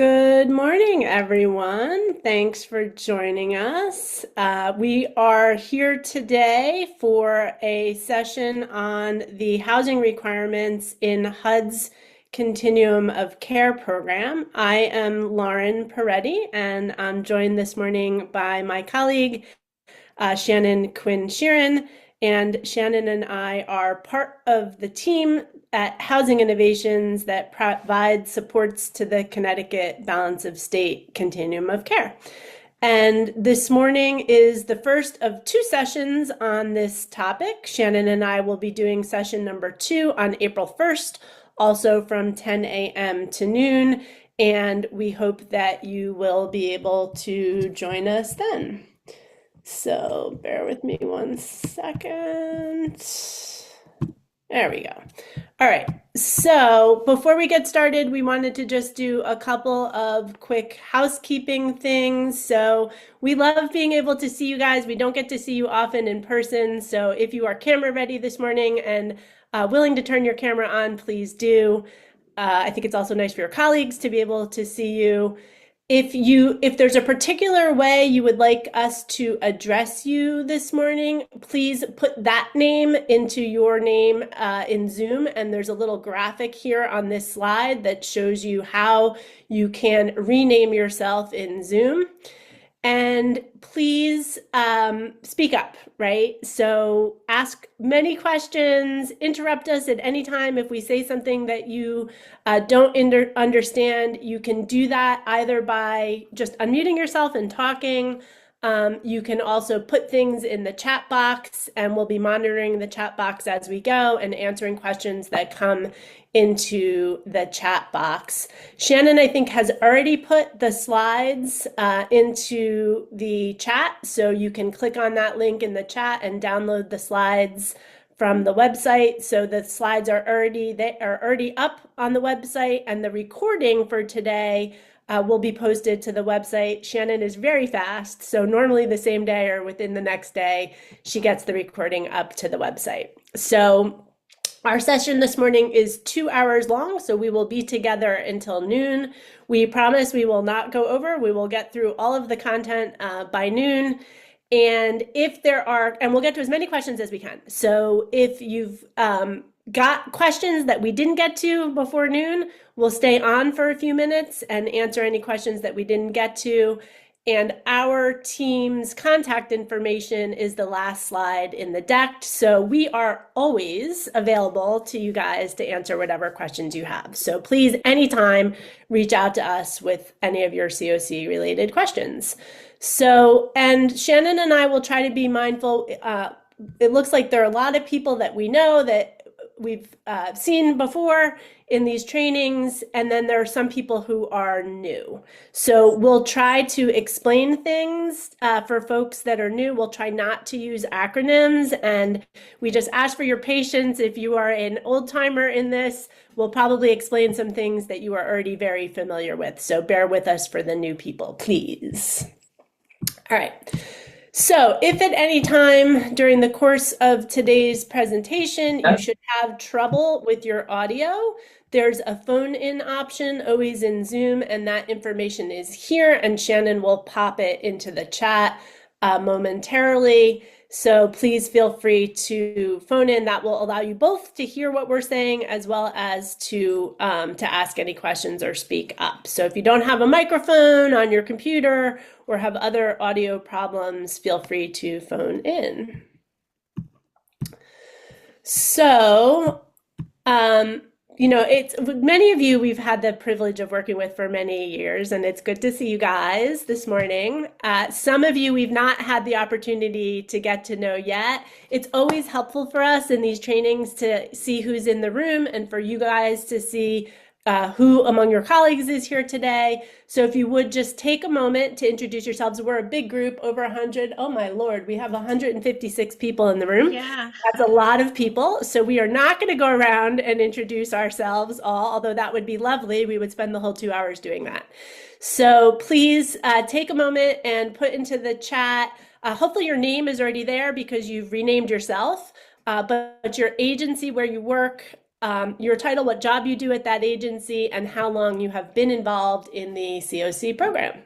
Good morning, everyone. Thanks for joining us. We are here today for a session on the housing requirements in HUD's Continuum of Care program. I am Lauren Peretti, and I'm joined this morning by my colleague, Shannon Quinn Sheeran. And Shannon and I are part of the team at Housing Innovations that provides supports to the Connecticut Balance of State Continuum of Care. And this morning is the first of two sessions on this topic. Shannon and I will be doing session number 2 on April 1st, also from 10 a.m. to noon. And we hope that you will be able to join us then. So bear with me one second. There we go. All right. So before we get started, we wanted to just do a couple of quick housekeeping things. So we love being able to see you guys. We don't get to see you often in person. So if you are camera ready this morning and willing to turn your camera on, please do. I think it's also nice for your colleagues to be able to see you. If there's a particular way you would like us to address you this morning, please put that name into your name in Zoom. And there's a little graphic here on this slide that shows you how you can rename yourself in Zoom. And please speak up, right? So ask many questions, interrupt us at any time. If we say something that you don't understand, you can do that either by just unmuting yourself and talking. You can also put things in the chat box, and we'll be monitoring the chat box as we go and answering questions that come into the chat box. Shannon, I think, has already put the slides into the chat, so you can click on that link in the chat and download the slides from the website. So the slides are already up on the website, and the recording for today will be posted to the website. Shannon is very fast, so normally the same day or within the next day, she gets the recording up to the website. So our session this morning is 2 hours long, so we will be together until noon. We promise we will not go over. We will get through all of the content by noon. And we'll get to as many questions as we can. So if you've got questions that we didn't get to before noon, we'll stay on for a few minutes and answer any questions that we didn't get to. And our team's contact information is the last slide in the deck. So we are always available to you guys to answer whatever questions you have. So please, anytime, reach out to us with any of your CoC related questions. So, and Shannon and I will try to be mindful. It looks like there are a lot of people that we know that we've seen before in these trainings, and then there are some people who are new. So we'll try to explain things for folks that are new. We'll try not to use acronyms, and we just ask for your patience. If you are an old timer in this, we'll probably explain some things that you are already very familiar with. So bear with us for the new people, please. All right. So if at any time during the course of today's presentation, you should have trouble with your audio, there's a phone-in option always in Zoom, and that information is here, and Shannon will pop it into the chat momentarily. So please feel free to phone in. That will allow you both to hear what we're saying as well as to ask any questions or speak up. So if you don't have a microphone on your computer or have other audio problems, feel free to phone in. So, it's many of you we've had the privilege of working with for many years, and it's good to see you guys this morning. Some of you we've not had the opportunity to get to know yet. It's always helpful for us in these trainings to see who's in the room and for you guys to see who among your colleagues is here today. So if you would just take a moment to introduce yourselves. We're a big group, over 100. Oh my Lord, we have 156 people in the room. Yeah. That's a lot of people. So we are not going to go around and introduce ourselves all, although that would be lovely. We would spend the whole 2 hours doing that. So please take a moment and put into the chat. Hopefully your name is already there because you've renamed yourself, but your agency where you work, your title, what job you do at that agency, and how long you have been involved in the CoC program.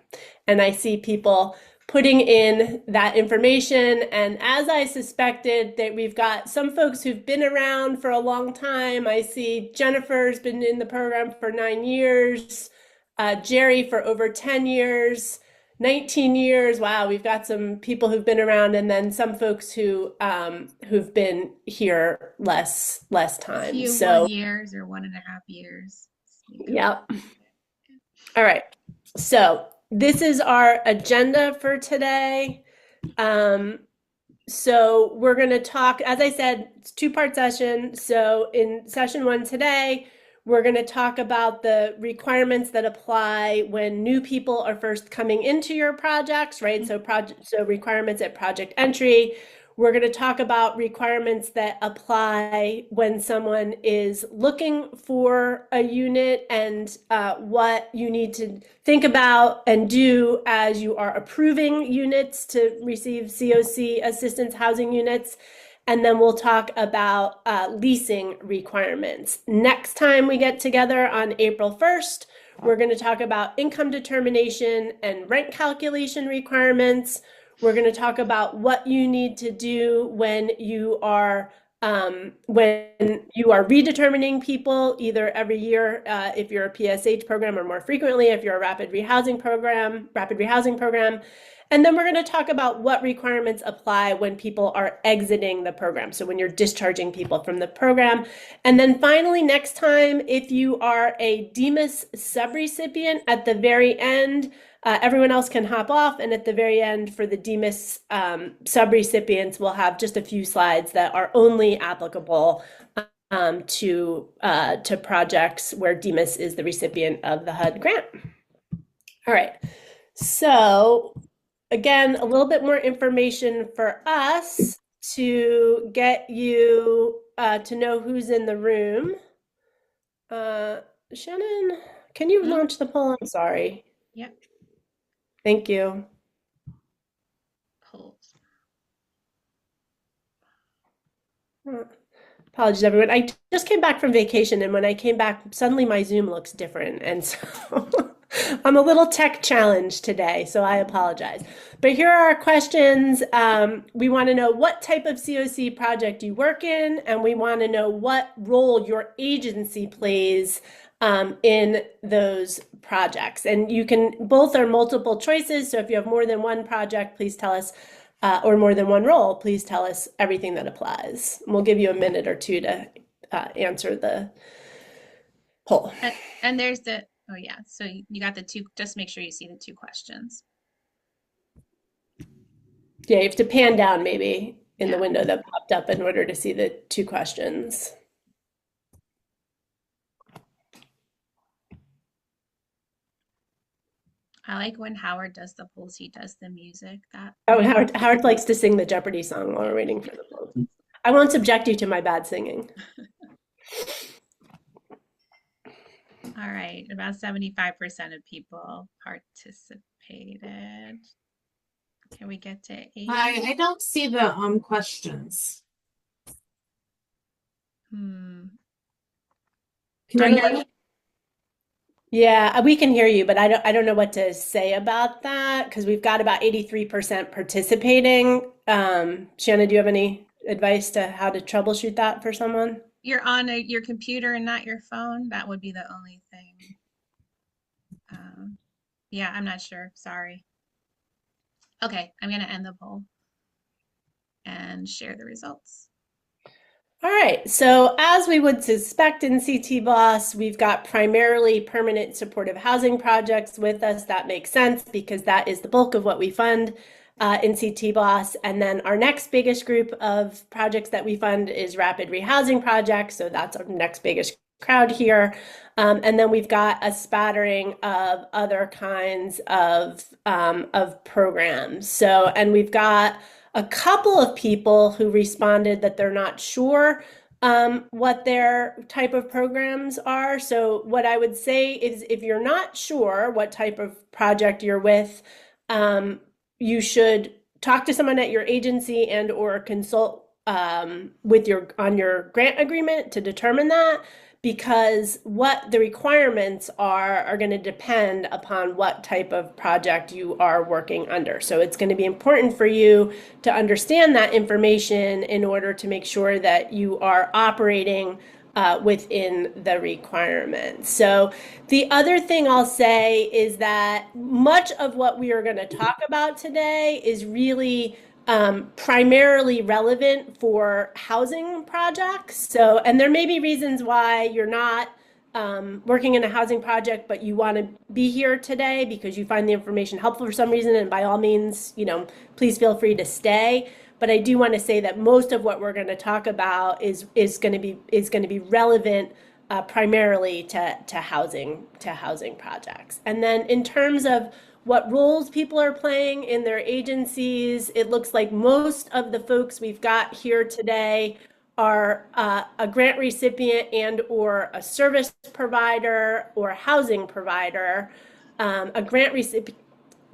And I see people putting in that information. And as I suspected, that we've got some folks who've been around for a long time. I see Jennifer's been in the program for 9 years, Jerry for over 10 years. 19 years. Wow, we've got some people who've been around, and then some folks who've been here less A time. few So 1 years or 1.5 years. yep. All right. So this is our agenda for today. So we're going to talk, as I said, it's a two-part session. So in session 1 today, we're going to talk about the requirements that apply when new people are first coming into your projects, right? So requirements at project entry. We're going to talk about requirements that apply when someone is looking for a unit, and what you need to think about and do as you are approving units to receive CoC assistance housing units. And then we'll talk about leasing requirements. Next time we get together on April 1st, we're going to talk about income determination and rent calculation requirements. We're going to talk about what you need to do when you are redetermining people, either every year if you're a PSH program, or more frequently if you're a rapid rehousing program. And then we're going to talk about what requirements apply when people are exiting the program. So when you're discharging people from the program. And then finally, next time, if you are a DEMIS subrecipient, at the very end, everyone else can hop off. And at the very end, for the DEMIS subrecipients, we'll have just a few slides that are only applicable to projects where DEMIS is the recipient of the HUD grant. All right. So again, a little bit more information for us to get you to know who's in the room. Shannon, can you launch the poll? I'm sorry. Yep. Thank you. Polls. Apologies, everyone. I just came back from vacation, and when I came back, suddenly my Zoom looks different. And so I'm a little tech challenged today, so I apologize. But here are our questions. We want to know what type of CoC project you work in, and we want to know what role your agency plays in those projects. And you can, both are multiple choices. So if you have more than one project, please tell us, or more than one role, please tell us everything that applies. And we'll give you a minute or two to answer the poll. And there's the, oh yeah, so you got the two, just make sure you see the two questions. Yeah, you have to pan down maybe in the window that popped up in order to see the two questions. I like when Howard does the polls, he does the music. Oh, Howard likes to sing the Jeopardy song while we're waiting for the polls. I won't subject you to my bad singing. All right, about 75% of people participated. Can we get to 80? I don't see the questions. Can you hear me? Yeah, we can hear you, but I don't know what to say about that, because we've got about 83% participating. Shanna, do you have any advice to how to troubleshoot that for someone? You're on your computer and not your phone. That would be the only thing. Yeah, I'm not sure. Sorry. Okay, I'm going to end the poll and share the results. All right, so as we would suspect in CT BOSS, we've got primarily permanent supportive housing projects with us. That makes sense because that is the bulk of what we fund in CT BOSS. And then our next biggest group of projects that we fund is rapid rehousing projects. So that's our next biggest crowd here. And then we've got a spattering of other kinds of programs. So, and we've got a couple of people who responded that they're not sure what their type of programs are. So what I would say is, if you're not sure what type of project you're with, you should talk to someone at your agency and or consult with on your grant agreement to determine that, because what the requirements are going to depend upon what type of project you are working under. So it's going to be important for you to understand that information in order to make sure that you are operating within the requirements. So the other thing I'll say is that much of what we are going to talk about today is really primarily relevant for housing projects. So, and there may be reasons why you're not working in a housing project, but you want to be here today because you find the information helpful for some reason. And by all means, please feel free to stay. But I do want to say that most of what we're going to talk about is going to be relevant primarily to housing projects. And then in terms of what roles people are playing in their agencies, it looks like most of the folks we've got here today are a grant recipient and or a service provider or a housing provider. A grant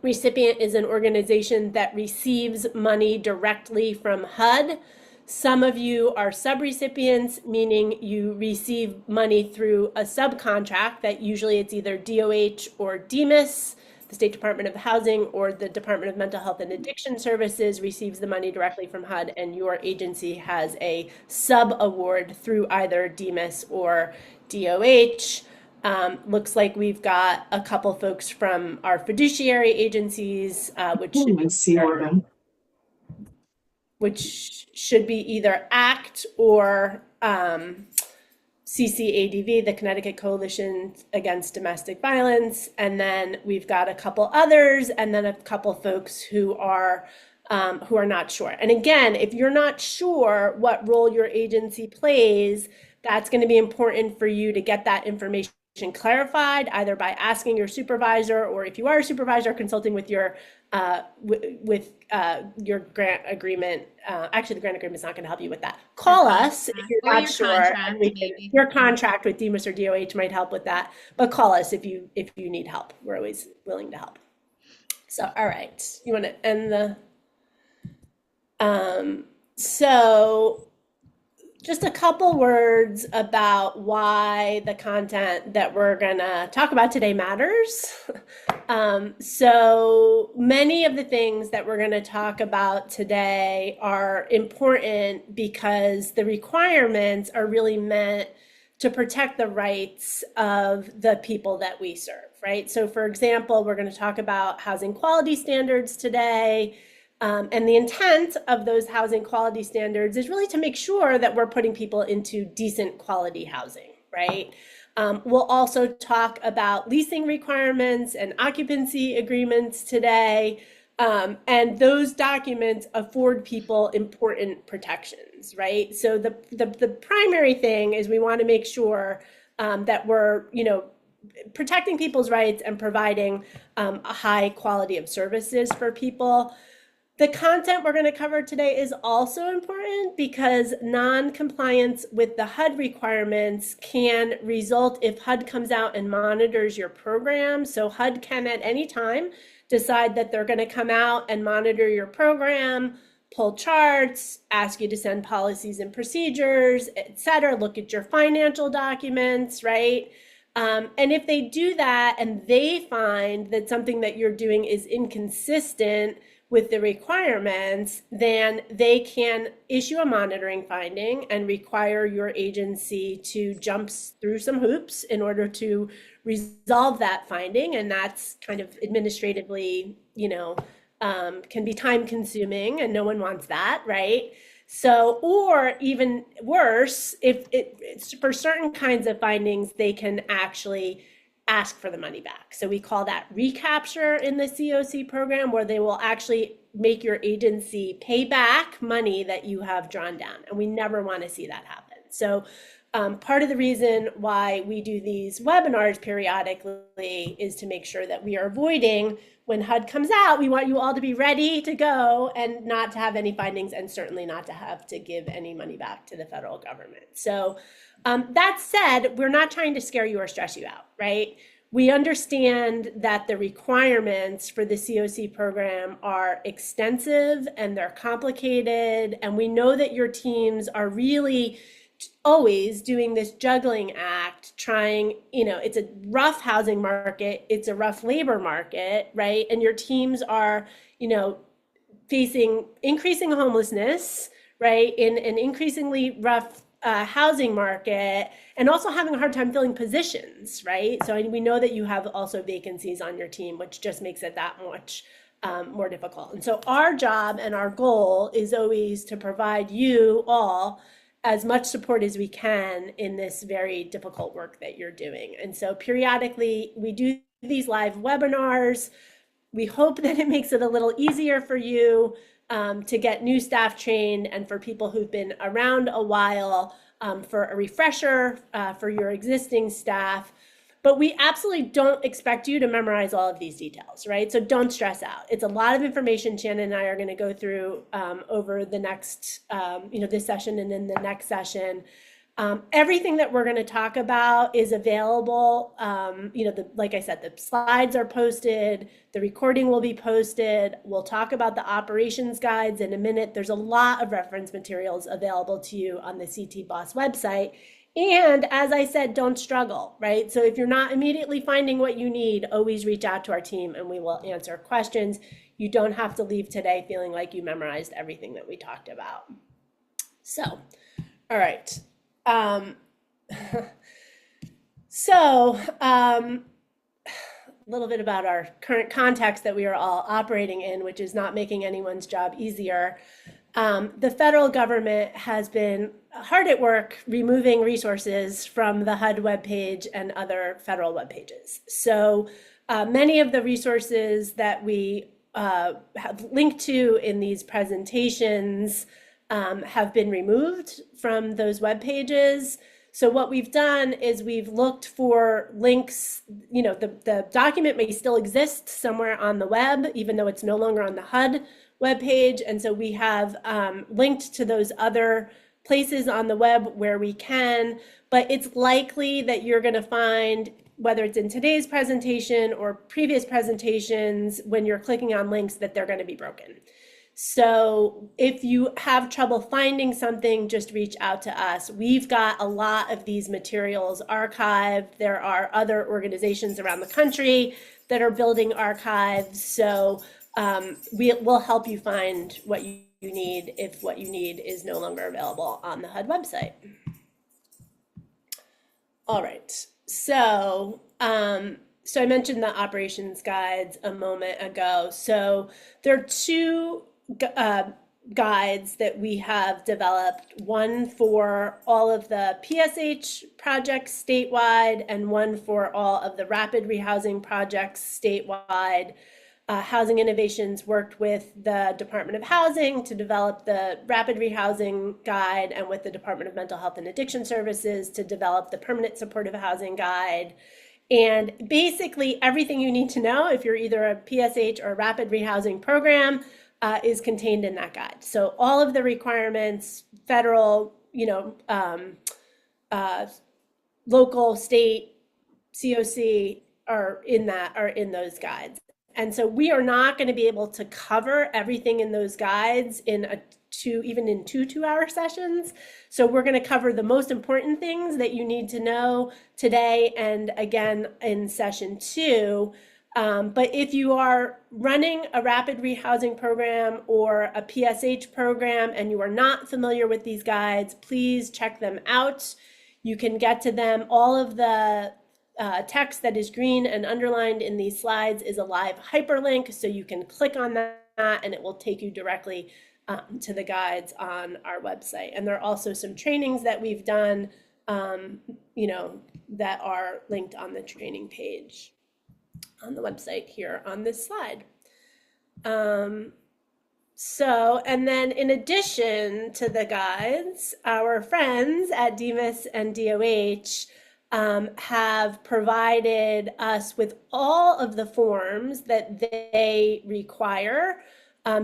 recipient is an organization that receives money directly from HUD. Some of you are subrecipients, meaning you receive money through a subcontract that usually it's either DOH or DMIS, the State Department of Housing, or the Department of Mental Health and Addiction Services receives the money directly from HUD, and your agency has a sub-award through either DMIS or DOH. Looks like we've got a couple folks from our fiduciary agencies, which should be either ACT or CCADV, the Connecticut Coalition Against Domestic Violence. And then we've got a couple others, and then a couple folks who are not sure. And again, if you're not sure what role your agency plays, that's going to be important for you to get that information clarified, either by asking your supervisor, or if you are a supervisor, consulting with your grant agreement. Actually, the grant agreement is not going to help you with that. Call us if you're not sure. Your contract with DMIS or DOH might help with that, but call us if you need help. We're always willing to help. So, all right, you want to end the. So just a couple words about why the content that we're gonna talk about today matters. So many of the things that we're gonna talk about today are important because the requirements are really meant to protect the rights of the people that we serve, right? So for example, we're gonna talk about housing quality standards today. And the intent of those housing quality standards is really to make sure that we're putting people into decent quality housing, right? We'll also talk about leasing requirements and occupancy agreements today. And those documents afford people important protections, right? So the primary thing is we want to make sure that we're, protecting people's rights and providing a high quality of services for people. The content we're going to cover today is also important because non-compliance with the HUD requirements can result if HUD comes out and monitors your program. So HUD can at any time decide that they're going to come out and monitor your program, pull charts, ask you to send policies and procedures, et cetera, look at your financial documents, right? And if they do that and they find that something that you're doing is inconsistent with the requirements, then they can issue a monitoring finding and require your agency to jump through some hoops in order to resolve that finding. And that's kind of administratively, can be time consuming, and no one wants that, right? So, or even worse, if it's for certain kinds of findings, they can actually ask for the money back. So we call that recapture in the CoC program, where they will actually make your agency pay back money that you have drawn down. And we never want to see that happen. So part of the reason why we do these webinars periodically is to make sure that we are avoiding, when HUD comes out, we want you all to be ready to go and not to have any findings, and certainly not to have to give any money back to the federal government. So that said, we're not trying to scare you or stress you out, right? We understand that the requirements for the CoC program are extensive and they're complicated, and we know that your teams are really always doing this juggling act, trying, it's a rough housing market, it's a rough labor market, right? And your teams are, facing increasing homelessness, right, in an increasingly rough housing market, and also having a hard time filling positions, right? So we know that you have also vacancies on your team, which just makes it that much more difficult. And so our job and our goal is always to provide you all as much support as we can in this very difficult work that you're doing. And so periodically we do these live webinars. We hope that it makes it a little easier for you to get new staff trained, and for people who've been around a while for a refresher for your existing staff. But we absolutely don't expect you to memorize all of these details, right? So don't stress out. It's a lot of information Shannon and I are going to go through over the next, this session and then the next session. Everything that we're going to talk about is available. Like I said, the slides are posted, the recording will be posted. We'll talk about the operations guides in a minute. There's a lot of reference materials available to you on the CT Boss website. And as I said, don't struggle, right? So if you're not immediately finding what you need, always reach out to our team and we will answer questions. You don't have to leave today feeling like you memorized everything that we talked about. So, all right. A little bit about our current context that we are all operating in, which is not making anyone's job easier. The federal government has been hard at work removing resources from the HUD webpage and other federal web pages. So many of the resources that we have linked to in these presentations have been removed from those web pages. So what we've done is we've looked for links, the document may still exist somewhere on the web, even though it's no longer on the HUD webpage. And so we have linked to those other places on the web where we can, but it's likely that you're going to find, whether it's in today's presentation or previous presentations, when you're clicking on links, that they're going to be broken. So if you have trouble finding something, just reach out to us. We've got a lot of these materials archived. There are other organizations around the country that are building archives. So we will help you find what you need if what you need is no longer available on the HUD website. All right. So I mentioned the operations guides a moment ago. So there are two guides that we have developed, one for all of the PSH projects statewide and one for all of the rapid rehousing projects statewide. Housing Innovations worked with the Department of Housing to develop the rapid rehousing guide, and with the Department of Mental Health and Addiction Services to develop the permanent supportive housing guide. And basically everything you need to know if you're either a PSH or a rapid rehousing program is contained in that guide. So all of the requirements, federal, local, state, CoC are in those guides. And so we are not going to be able to cover everything in those guides in even in two 2-hour sessions. So we're going to cover the most important things that you need to know today and again in session 2. But if you are running a rapid rehousing program or a PSH program and you are not familiar with these guides, please check them out. You can get to them. All of the text that is green and underlined in these slides is a live hyperlink, so you can click on that and it will take you directly to the guides on our website. And there are also some trainings that we've done, that are linked on the training page on the website here on this slide. And then in addition to the guides, our friends at DMIS and DOH have provided us with all of the forms that they require.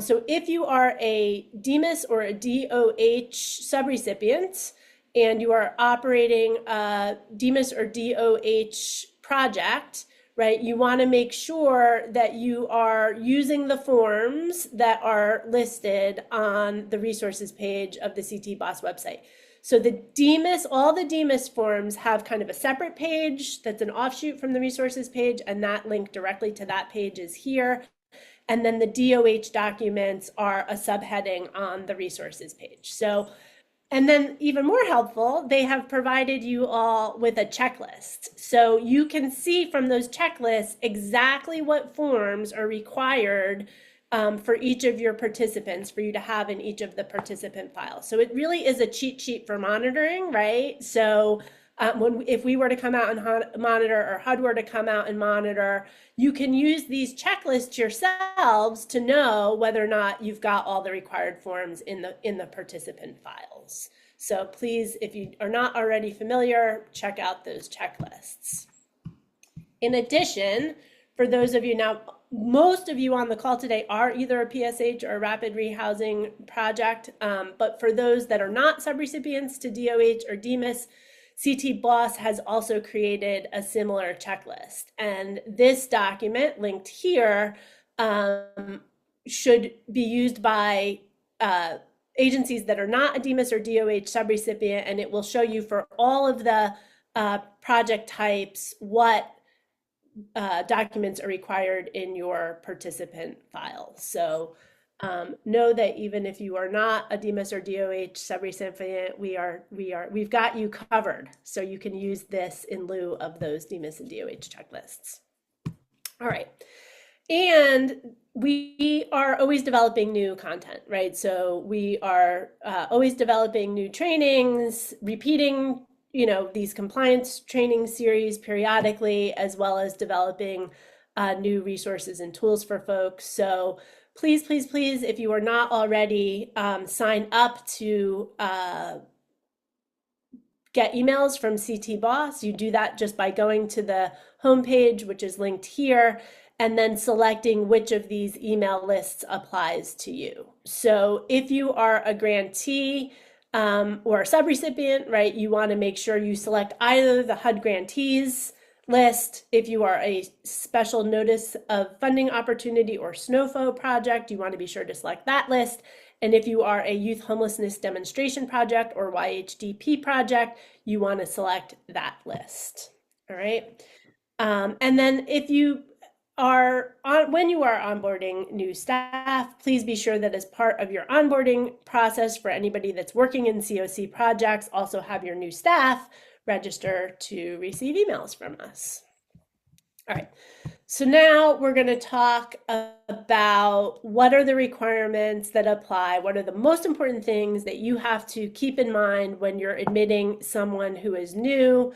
So if you are a DMIS or a DOH subrecipient and you are operating a DMIS or DOH project, right? You want to make sure that you are using the forms that are listed on the resources page of the CT Boss website. So the DEMIS, all the DEMIS forms have kind of a separate page that's an offshoot from the resources page, and that link directly to that page is here. And then the DOH documents are a subheading on the resources page. So, and then even more helpful, they have provided you all with a checklist. So you can see from those checklists exactly what forms are required for each of your participants for you to have in each of the participant files. So it really is a cheat sheet for monitoring, right? So if we were to come out and monitor, or HUD were to come out and monitor, you can use these checklists yourselves to know whether or not you've got all the required forms in the participant files. So please, if you are not already familiar, check out those checklists. In addition, for those of you now, most of you on the call today are either a PSH or a rapid rehousing project, but for those that are not subrecipients to DOH or DEMIS, CT Boss has also created a similar checklist. And this document linked here should be used by agencies that are not a DEMIS or DOH subrecipient, and it will show you for all of the project types what documents are required in your participant file. So know that even if you are not a DEMIS or DOH subrecipient, we've got you covered. So you can use this in lieu of those DEMIS and DOH checklists. All right. And we are always developing new content, right? So we are always developing new trainings, repeating these compliance training series periodically, as well as developing new resources and tools for folks. So please, please, please, if you are not already, sign up to get emails from CT Boss. You do that just by going to the homepage, which is linked here, and then selecting which of these email lists applies to you. So if you are a grantee, or a subrecipient, right, you want to make sure you select either the HUD grantees list. If you are a special notice of funding opportunity or SNOFO project, you want to be sure to select that list. And if you are a youth homelessness demonstration project or YHDP project, you want to select that list. All right. And then if you when you are onboarding new staff, please be sure that as part of your onboarding process for anybody that's working in CoC projects, also have your new staff register to receive emails from us. All right, so now we're going to talk about what are the requirements that apply, what are the most important things that you have to keep in mind when you're admitting someone who is new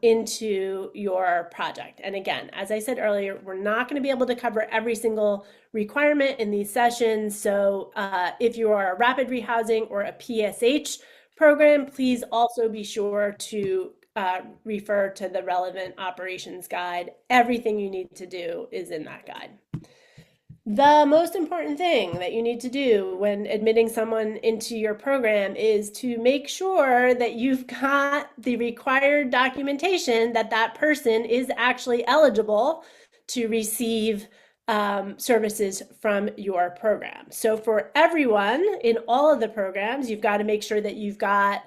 into your project. And again, as I said earlier, we're not going to be able to cover every single requirement in these sessions. So if you are a rapid rehousing or a PSH program, please also be sure to refer to the relevant operations guide. Everything you need to do is in that guide. The most important thing that you need to do when admitting someone into your program is to make sure that you've got the required documentation that that person is actually eligible to receive services from your program. So for everyone in all of the programs, you've got to make sure that you've got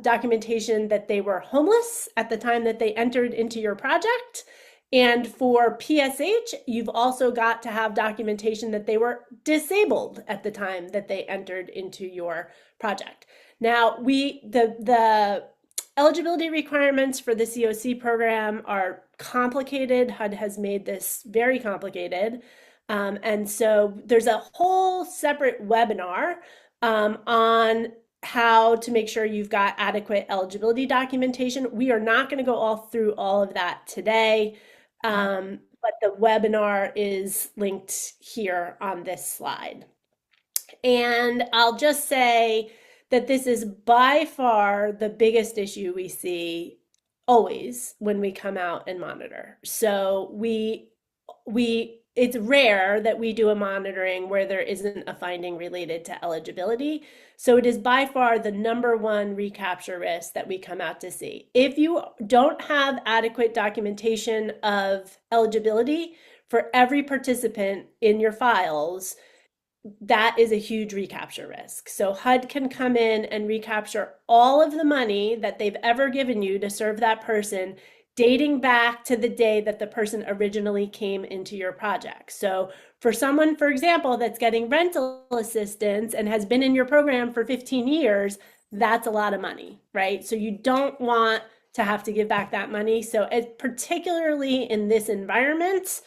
documentation that they were homeless at the time that they entered into your project. And for PSH, you've also got to have documentation that they were disabled at the time that they entered into your project. Now, the eligibility requirements for the CoC program are complicated. HUD has made this very complicated. And so there's a whole separate webinar on how to make sure you've got adequate eligibility documentation. We are not going to go through all of that today. But the webinar is linked here on this slide. And I'll just say that this is by far the biggest issue we see always when we come out and monitor. So we it's rare that we do a monitoring where there isn't a finding related to eligibility. So it is by far the number one recapture risk that we come out to see. If you don't have adequate documentation of eligibility for every participant in your files, that is a huge recapture risk. So HUD can come in and recapture all of the money that they've ever given you to serve that person, dating back to the day that the person originally came into your project. So for someone, for example, that's getting rental assistance and has been in your program for 15 years, that's a lot of money, right? So you don't want to have to give back that money. So particularly in this environment,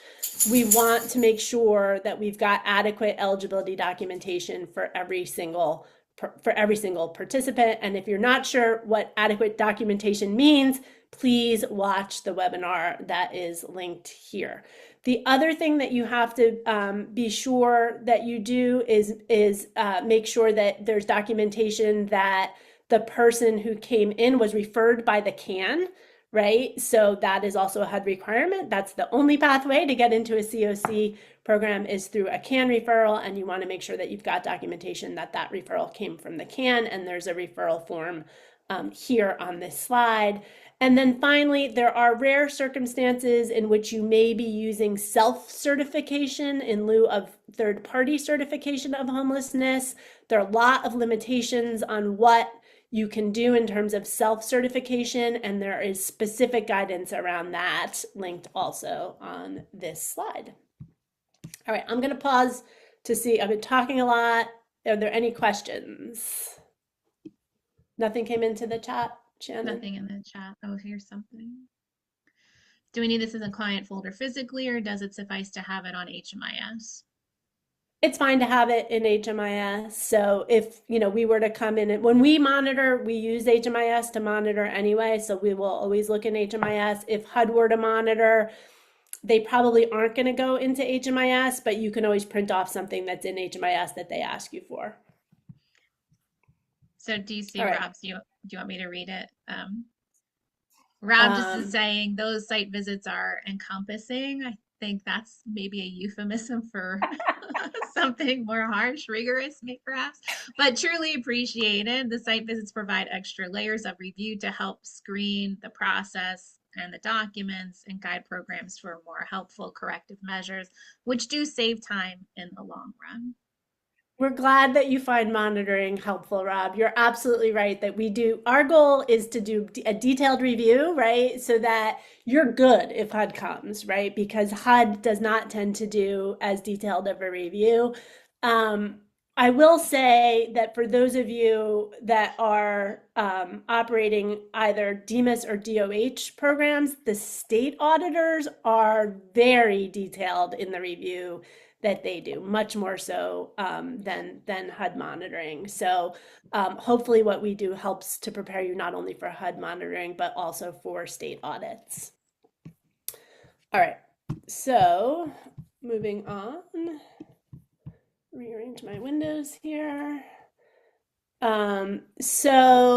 we want to make sure that we've got adequate eligibility documentation for every single participant. And if you're not sure what adequate documentation means, please watch the webinar that is linked here. The other thing that you have to be sure that you do is make sure that there's documentation that the person who came in was referred by the CAN, right? So that is also a HUD requirement. That's the only pathway to get into a CoC program is through a CAN referral, and you want to make sure that you've got documentation that that referral came from the CAN, and there's a referral form here on this slide. And then finally, there are rare circumstances in which you may be using self-certification in lieu of third-party certification of homelessness. There are a lot of limitations on what you can do in terms of self-certification, and there is specific guidance around that linked also on this slide. All right, I'm going to pause to see. I've been talking a lot. Are there any questions? Nothing came into the chat, Shannon? Nothing in the chat. Oh, here's something. Do we need this in the client folder physically, or does it suffice to have it on HMIS? It's fine to have it in HMIS. So if, we were to come in and when we monitor, we use HMIS to monitor anyway. So we will always look in HMIS. If HUD were to monitor, they probably aren't going to go into HMIS, but you can always print off something that's in HMIS that they ask you for. So do you see, All right. Rob, do you want me to read it? Rob just is saying those site visits are encompassing. I think that's maybe a euphemism for something more harsh, rigorous, perhaps, but truly appreciated. The site visits provide extra layers of review to help screen the process and the documents and guide programs for more helpful corrective measures, which do save time in the long run. We're glad that you find monitoring helpful, Rob. You're absolutely right that we do. Our goal is to do a detailed review, right? So that you're good if HUD comes, right? Because HUD does not tend to do as detailed of a review. I will say that for those of you that are operating either DEMIS or DOH programs, the state auditors are very detailed in the review that they do, much more so than HUD monitoring. So hopefully what we do helps to prepare you not only for HUD monitoring, but also for state audits. All right, so moving on, rearrange my windows here. So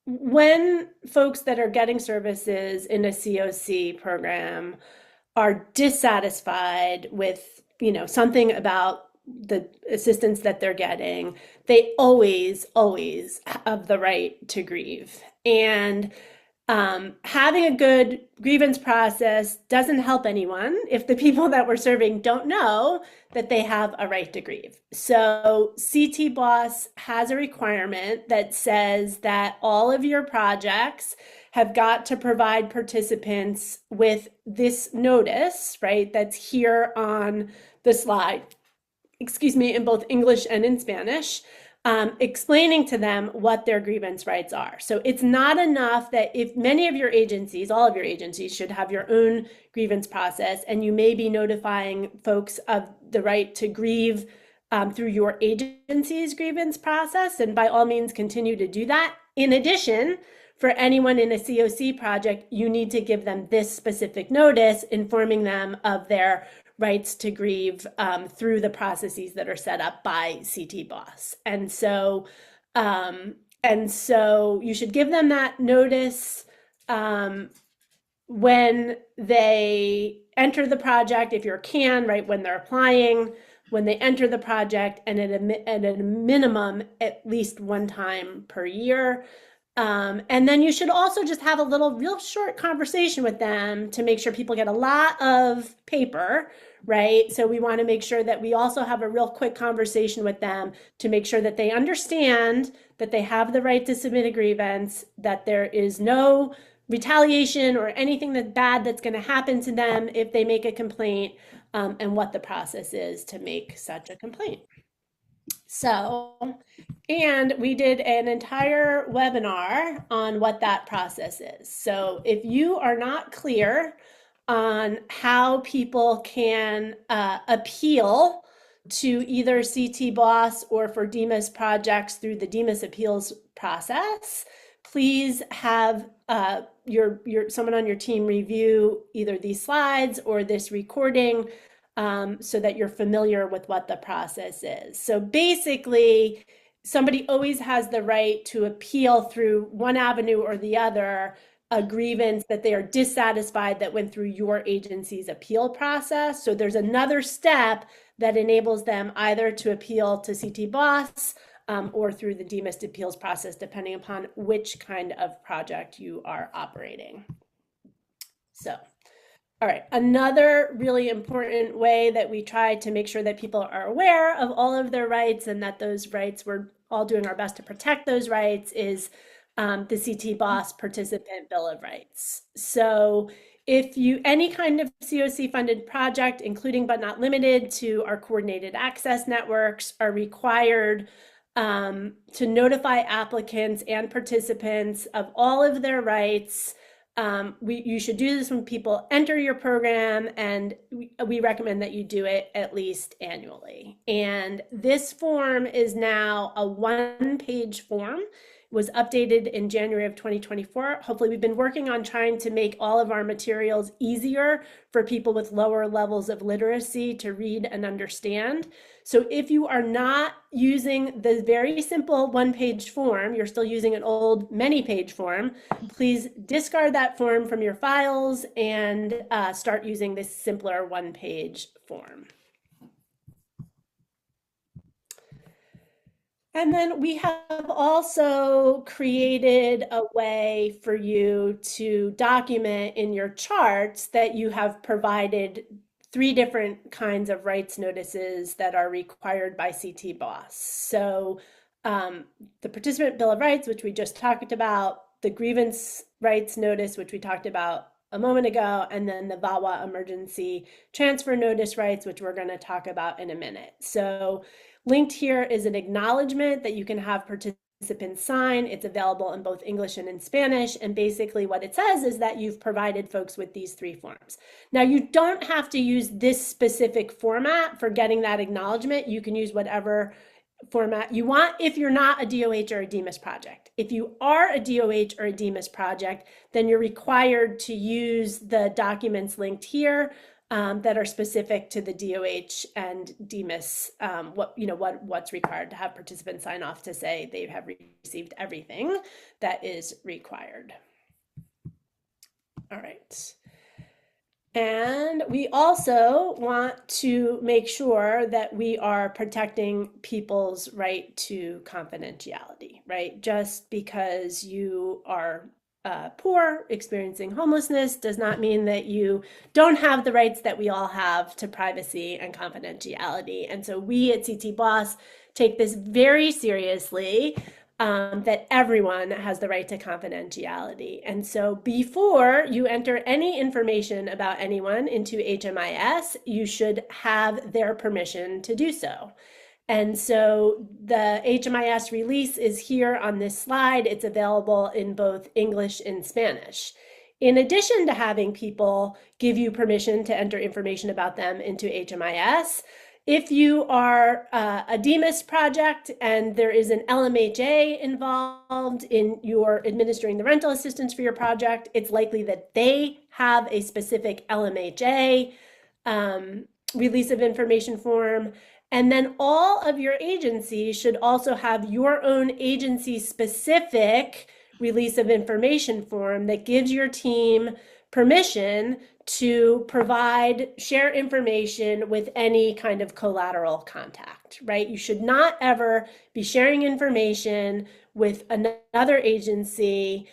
when folks that are getting services in a CoC program are dissatisfied with, something about the assistance that they're getting, they always have the right to grieve. And having a good grievance process doesn't help anyone if the people that we're serving don't know that they have a right to grieve. So CT Boss has a requirement that says that all of your projects have got to provide participants with this notice, right? That's here on the slide, in both English and in Spanish, explaining to them what their grievance rights are. So it's not enough that if many of your agencies, all of your agencies should have your own grievance process, and you may be notifying folks of the right to grieve through your agency's grievance process, and by all means continue to do that. In addition, for anyone in a CoC project, you need to give them this specific notice informing them of their rights to grieve through the processes that are set up by CT Boss. And so you should give them that notice when they enter the project, if you can, right when they're applying, when they enter the project, and at a minimum, at least one time per year. And then you should also just have a real short conversation with them to make sure people get a lot of paper, right? So we want to make sure that we also have a real quick conversation with them to make sure that they understand that they have the right to submit a grievance, that there is no retaliation or anything bad that's going to happen to them if they make a complaint, and what the process is to make such a complaint. So, and we did an entire webinar on what that process is. So if you are not clear on how people can appeal to either CT Boss or for DEMIS projects through the DEMIS appeals process, please have someone on your team review either these slides or this recording, so that you're familiar with what the process is. So basically, somebody always has the right to appeal through one avenue or the other a grievance that they are dissatisfied that went through your agency's appeal process. So there's another step that enables them either to appeal to CT Boss, or through the DEMIS appeals process, depending upon which kind of project you are operating. So, all right, another really important way that we try to make sure that people are aware of all of their rights and that those rights, we're all doing our best to protect those rights, is the CT Boss Participant Bill of Rights. So if any kind of CoC funded project, including but not limited to our coordinated access networks, are required to notify applicants and participants of all of their rights. You should do this when people enter your program, and we recommend that you do it at least annually. And this form is now a one-page form. It was updated in January of 2024. Hopefully, we've been working on trying to make all of our materials easier for people with lower levels of literacy to read and understand. So if you are not using the very simple one-page form, you're still using an old many-page form, please discard that form from your files and start using this simpler one-page form. And then we have also created a way for you to document in your charts that you have provided 3 different kinds of rights notices that are required by CT Boss. So the Participant Bill of Rights, which we just talked about, the Grievance Rights Notice, which we talked about a moment ago, and then the VAWA Emergency Transfer Notice Rights, which we're going to talk about in a minute. So linked here is an acknowledgement that you can have participants sign. It's available in both English and in Spanish. And basically what it says is that you've provided folks with these 3 forms. Now, you don't have to use this specific format for getting that acknowledgement. You can use whatever format you want if you're not a DOH or a DEMIS project. If you are a DOH or a DEMIS project, then you're required to use the documents linked here that are specific to the DOH and DEMIS, what's required to have participants sign off to say they have received everything that is required. All right. And we also want to make sure that we are protecting people's right to confidentiality, right? Just because you are poor, experiencing homelessness, does not mean that you don't have the rights that we all have to privacy and confidentiality. And so we at CT Boss take this very seriously, that everyone has the right to confidentiality. And so before you enter any information about anyone into HMIS, you should have their permission to do so. And so the HMIS release is here on this slide. It's available in both English and Spanish. In addition to having people give you permission to enter information about them into HMIS, if you are a DEMIS project and there is an LMHA involved in your administering the rental assistance for your project, it's likely that they have a specific LMHA release of information form. And then all of your agencies should also have your own agency-specific release of information form that gives your team permission to share information with any kind of collateral contact, right? You should not ever be sharing information with another agency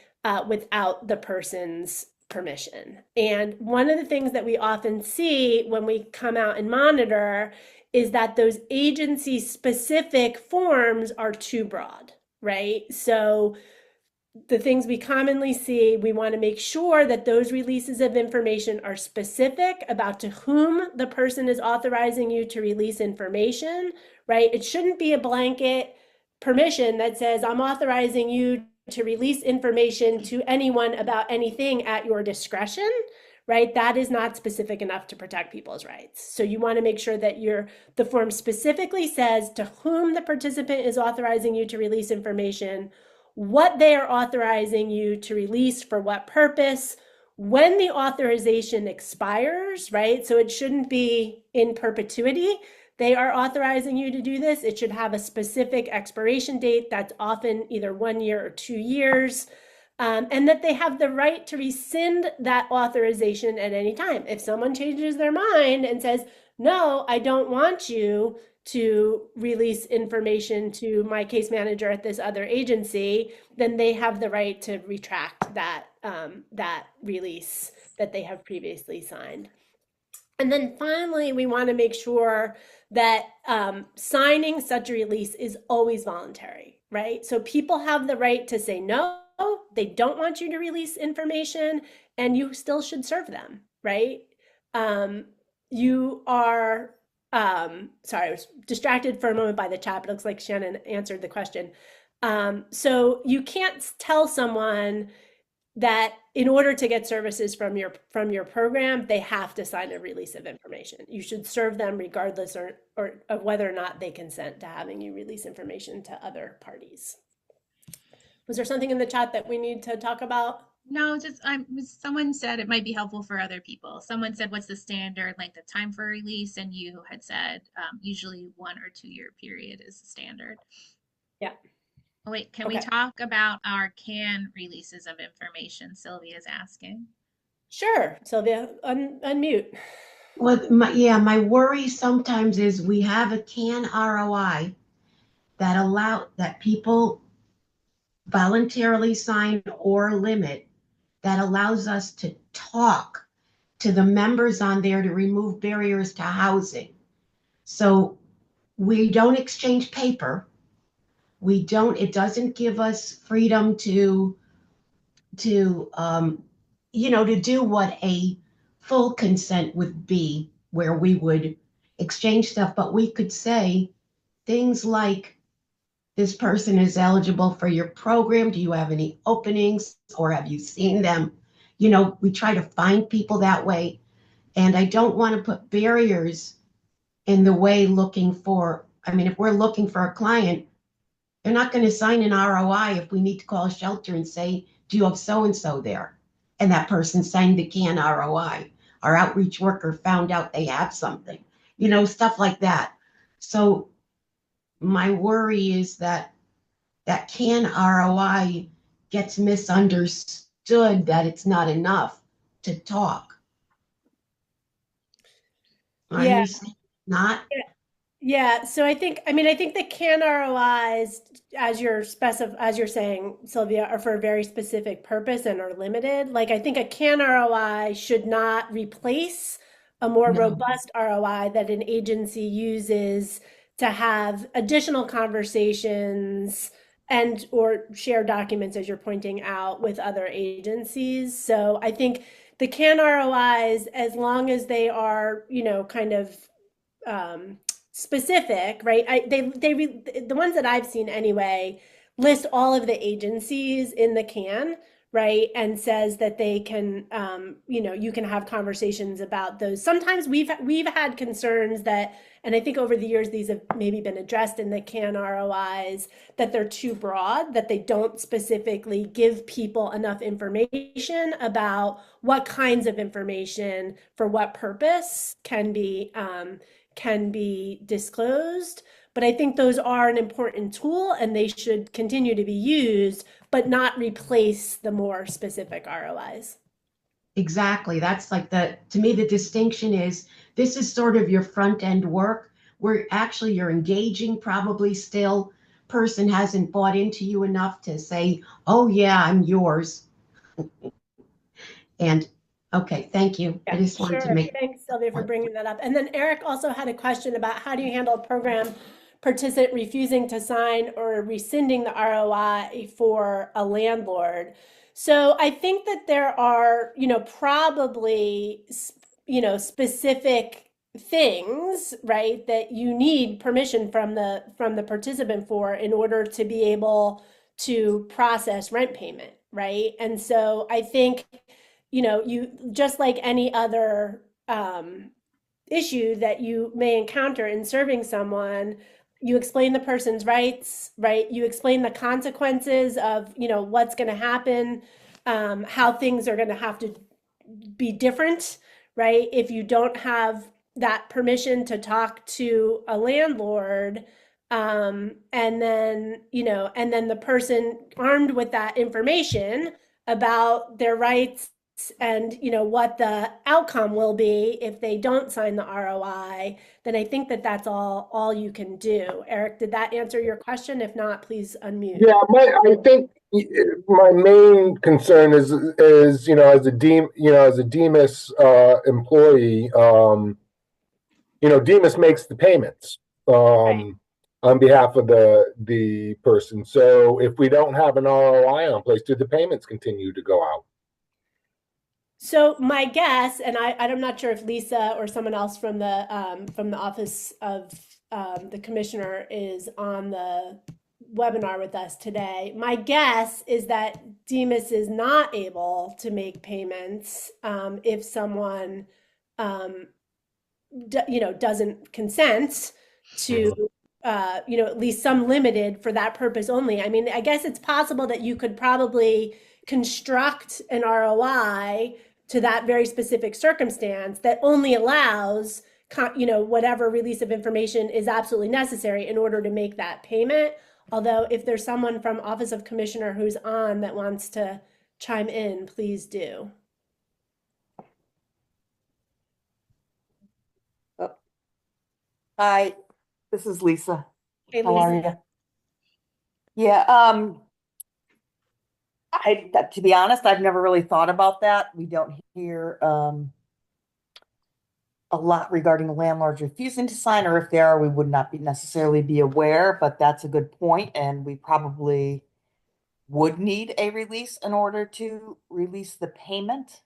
without the person's permission. And one of the things that we often see when we come out and monitor is that those agency specific forms are too broad, right? So the things we commonly see, we want to make sure that those releases of information are specific about to whom the person is authorizing you to release information, right? It shouldn't be a blanket permission that says, I'm authorizing you to release information to anyone about anything at your discretion, right? That is not specific enough to protect people's rights. So you want to make sure that the form specifically says to whom the participant is authorizing you to release information, what they are authorizing you to release for what purpose, when the authorization expires, right? So it shouldn't be in perpetuity. They are authorizing you to do this. It should have a specific expiration date that's often either 1 year or 2 years, and that they have the right to rescind that authorization at any time. If someone changes their mind and says, no, I don't want you to release information to my case manager at this other agency, then they have the right to retract that release that they have previously signed. And then finally, we want to make sure that signing such a release is always voluntary, right? So people have the right to say no, they don't want you to release information, and you still should serve them, right? You are sorry, I was distracted for a moment by the chat, but it looks like Shannon answered the question. So you can't tell someone that in order to get services from your program, they have to sign a release of information. You should serve them regardless or of whether or not they consent to having you release information to other parties. Was there something in the chat that we need to talk about? No, just someone said it might be helpful for other people. Someone said, what's the standard length of time for release? And you had said usually 1 or 2 year period is the standard. Yeah. Oh, wait, can we talk about our CAN releases of information? Sylvia's asking. Sure, Sylvia, unmute. Well, my worry sometimes is we have a CAN ROI that people voluntarily sign or limit that allows us to talk to the members on there to remove barriers to housing. So we don't exchange paper. It doesn't give us freedom to do what a full consent would be, where we would exchange stuff, but we could say things like, this person is eligible for your program. Do you have any openings, or have you seen them? We try to find people that way. And I don't want to put barriers in the way if we're looking for a client, they're not going to sign an ROI if we need to call a shelter and say, do you have so-and-so there? And that person signed the CAN ROI. Our outreach worker found out they have something, stuff like that. So my worry is that CAN ROI gets misunderstood, that it's not enough to talk. Are you saying not? Yeah, so I think the CAN ROIs, as you're saying, Sylvia, are for a very specific purpose and are limited. Like, I think a CAN ROI should not replace a more robust ROI that an agency uses to have additional conversations and or share documents, as you're pointing out, with other agencies. So I think the CAN ROIs, as long as they are, kind of specific, right? The ones that I've seen anyway list all of the agencies in the CAN, right? And says that they can, you can have conversations about those. Sometimes we've had concerns that, and I think over the years these have maybe been addressed in the CAN ROIs, that they're too broad, that they don't specifically give people enough information about what kinds of information for what purpose can be disclosed. But I think those are an important tool and they should continue to be used, but not replace the more specific ROIs. Exactly. That's like to me, the distinction is this is sort of your front end work where actually you're engaging, probably still person hasn't bought into you enough to say, oh yeah, I'm yours. And okay, thank you. I Yeah, just wanted to sure. make Thanks, Sylvia, for bringing that up. And then Eric also had a question about how do you handle a program participant refusing to sign or rescinding the ROI for a landlord. So I think that there are, probably, specific things, right, that you need permission from the participant for in order to be able to process rent payment, right? And so I think you just like any other issue that you may encounter in serving someone, you explain the person's rights, right? You explain the consequences of, what's going to happen, how things are going to have to be different, right? If you don't have that permission to talk to a landlord, and then the person armed with that information about their rights and what the outcome will be if they don't sign the ROI, then I think that that's all you can do. Eric, did that answer your question? If not, please unmute. Yeah, I think my main concern is as a Demas employee, Demas makes the payments Right. on behalf of the person. So if we don't have an ROI on place, do the payments continue to go out? So my guess, and I'm not sure if Lisa or someone else from the office of the commissioner is on the webinar with us today. My guess is that Demas is not able to make payments if someone doesn't consent to at least some limited for that purpose only. I mean, I guess it's possible that you could probably construct an ROI to that very specific circumstance that only allows whatever release of information is absolutely necessary in order to make that payment. Although if there's someone from Office of Commissioner who's on that wants to chime in, please do. Hi, this is Lisa. Hey, How are Lisa. you? Yeah, to be honest, I've never really thought about that. We don't hear a lot regarding landlords refusing to sign, or if there are, we would not necessarily be aware, but that's a good point, and we probably would need a release in order to release the payment.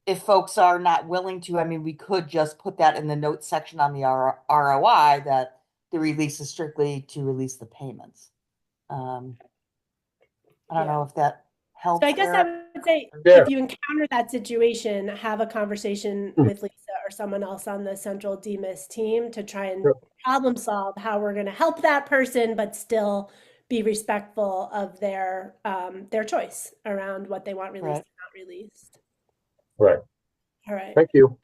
If folks are not willing to, I mean, we could just put that in the notes section on the ROI that the release is strictly to release the payments. I don't know if that helps. So I guess I Eric. would say Yeah. if you encounter that situation, have a conversation with Lisa or someone else on the central DMIS team to try and problem solve how we're going to help that person, but still be respectful of their choice around what they want released Right. and not released. Right. All right. Thank you.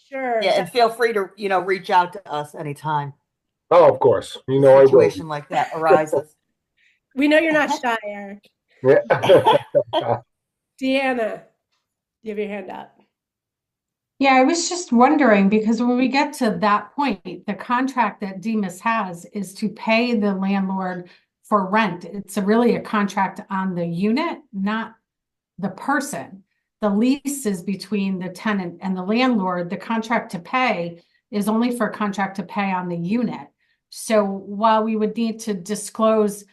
Sure. Yeah, and feel free to, reach out to us anytime Oh, of course. a I will. situation like that arises. We know you're not shy, Eric. Yeah. Deanna, you have your hand up. Yeah, I was just wondering, because when we get to that point, the contract that Demas has is to pay the landlord for rent. It's really a contract on the unit, not the person. The lease is between the tenant and the landlord. The contract to pay is only for a contract to pay on the unit. So while we would need to disclose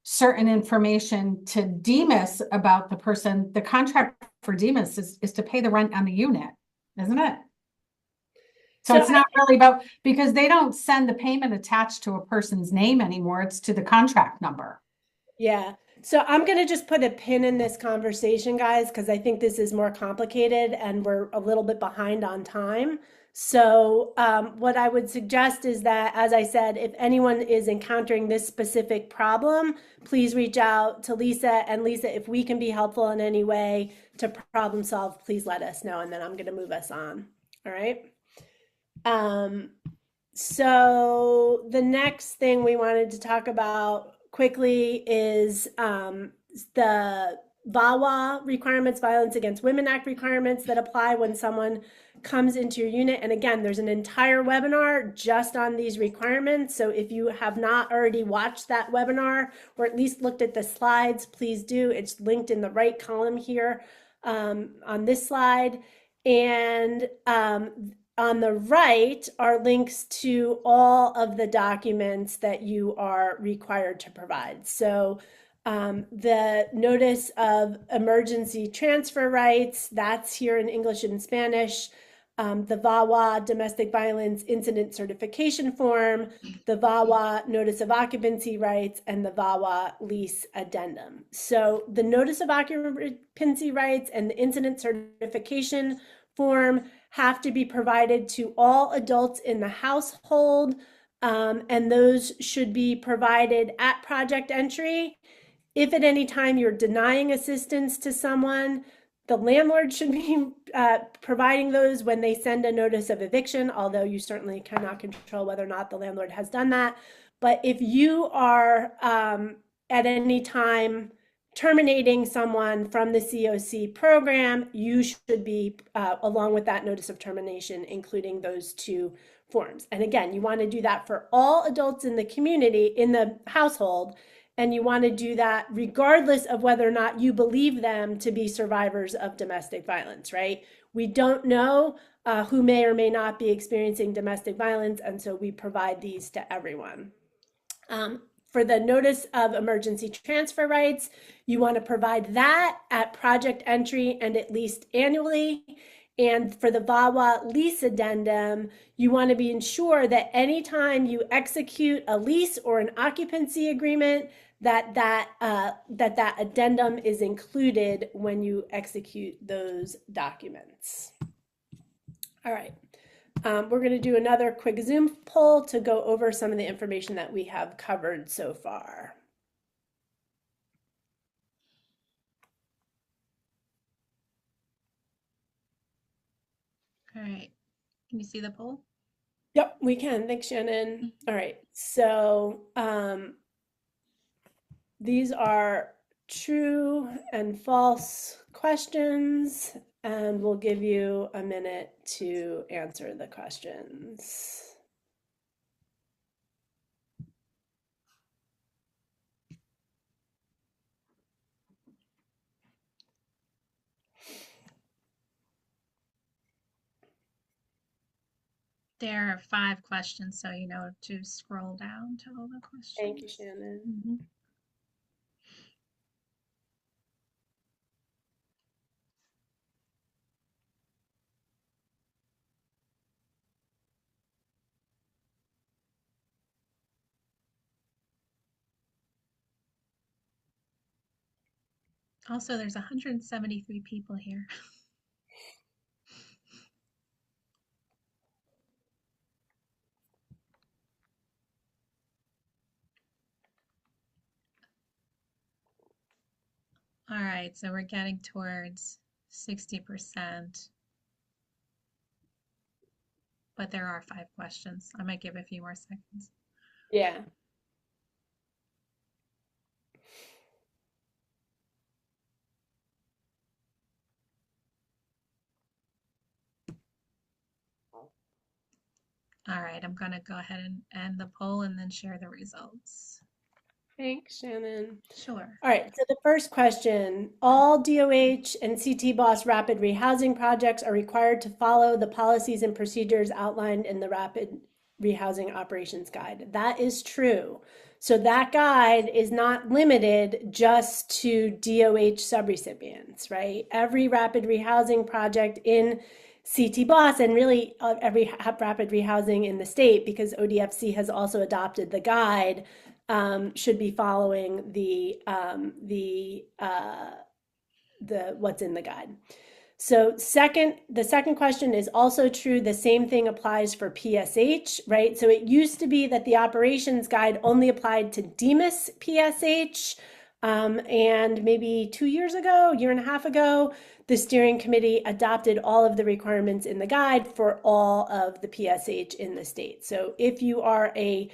certain information to Demas about the person, the contract for Demas is to pay the rent on the unit, isn't it? So it's not really about, because they don't send the payment attached to a person's name anymore. It's to the contract number. Yeah. So I'm going to just put a pin in this conversation, guys, because I think this is more complicated and we're a little bit behind on time. So what I would suggest is that, as I said, if anyone is encountering this specific problem, please reach out to Lisa. And Lisa, if we can be helpful in any way to problem solve, please let us know. And then I'm going to move us on. All right. So the next thing we wanted to talk about quickly is the VAWA requirements, Violence Against Women Act requirements that apply when someone comes into your unit. And again, there's an entire webinar just on these requirements. So if you have not already watched that webinar or at least looked at the slides, please do. It's linked in the right column here on this slide. And on the right are links to all of the documents that you are required to provide. So the notice of emergency transfer rights, that's here in English and Spanish. The VAWA domestic violence incident certification form, the VAWA notice of occupancy rights, and the VAWA lease addendum. So the notice of occupancy rights and the incident certification form have to be provided to all adults in the household, and those should be provided at project entry. If at any time you're denying assistance to someone, the landlord should be providing those when they send a notice of eviction, although you certainly cannot control whether or not the landlord has done that. But if you are at any time terminating someone from the CoC program, you should be, along with that notice of termination, including those two forms. And again, you want to do that for all adults in the community, in the household, and you want to do that regardless of whether or not you believe them to be survivors of domestic violence, right? We don't know who may or may not be experiencing domestic violence, and so we provide these to everyone. For the notice of emergency transfer rights, you want to provide that at project entry and at least annually. And for the VAWA lease addendum, you want to be ensured that anytime you execute a lease or an occupancy agreement, that addendum is included when you execute those documents. All right. We're going to do another quick Zoom poll to go over some of the information that we have covered so far. All right. Can you see the poll? Yep, we can. Thanks, Shannon. All right. So these are true and false questions, and we'll give you a minute to answer the questions. There are 5 questions, so you know to scroll down to all the questions. Thank you, Shannon. Mm-hmm. Also, there's 173 people here. All right, so we're getting towards 60%, but there are 5 questions. I might give a few more seconds. Yeah. All right, I'm going to go ahead and end the poll and then share the results. Thanks, Shannon. Sure. All right, so the first question, all DOH and CT BOSS rapid rehousing projects are required to follow the policies and procedures outlined in the Rapid Rehousing Operations Guide. That is true. So that guide is not limited just to DOH subrecipients, right? Every rapid rehousing project in CT BOSS and really every rapid rehousing in the state, because ODFC has also adopted the guide, should be following the what's in the guide. So the second question is also true. The same thing applies for PSH, right? So it used to be that the operations guide only applied to DEMIS PSH. And maybe 2 years ago, a year and a half ago, the steering committee adopted all of the requirements in the guide for all of the PSH in the state. So if you are a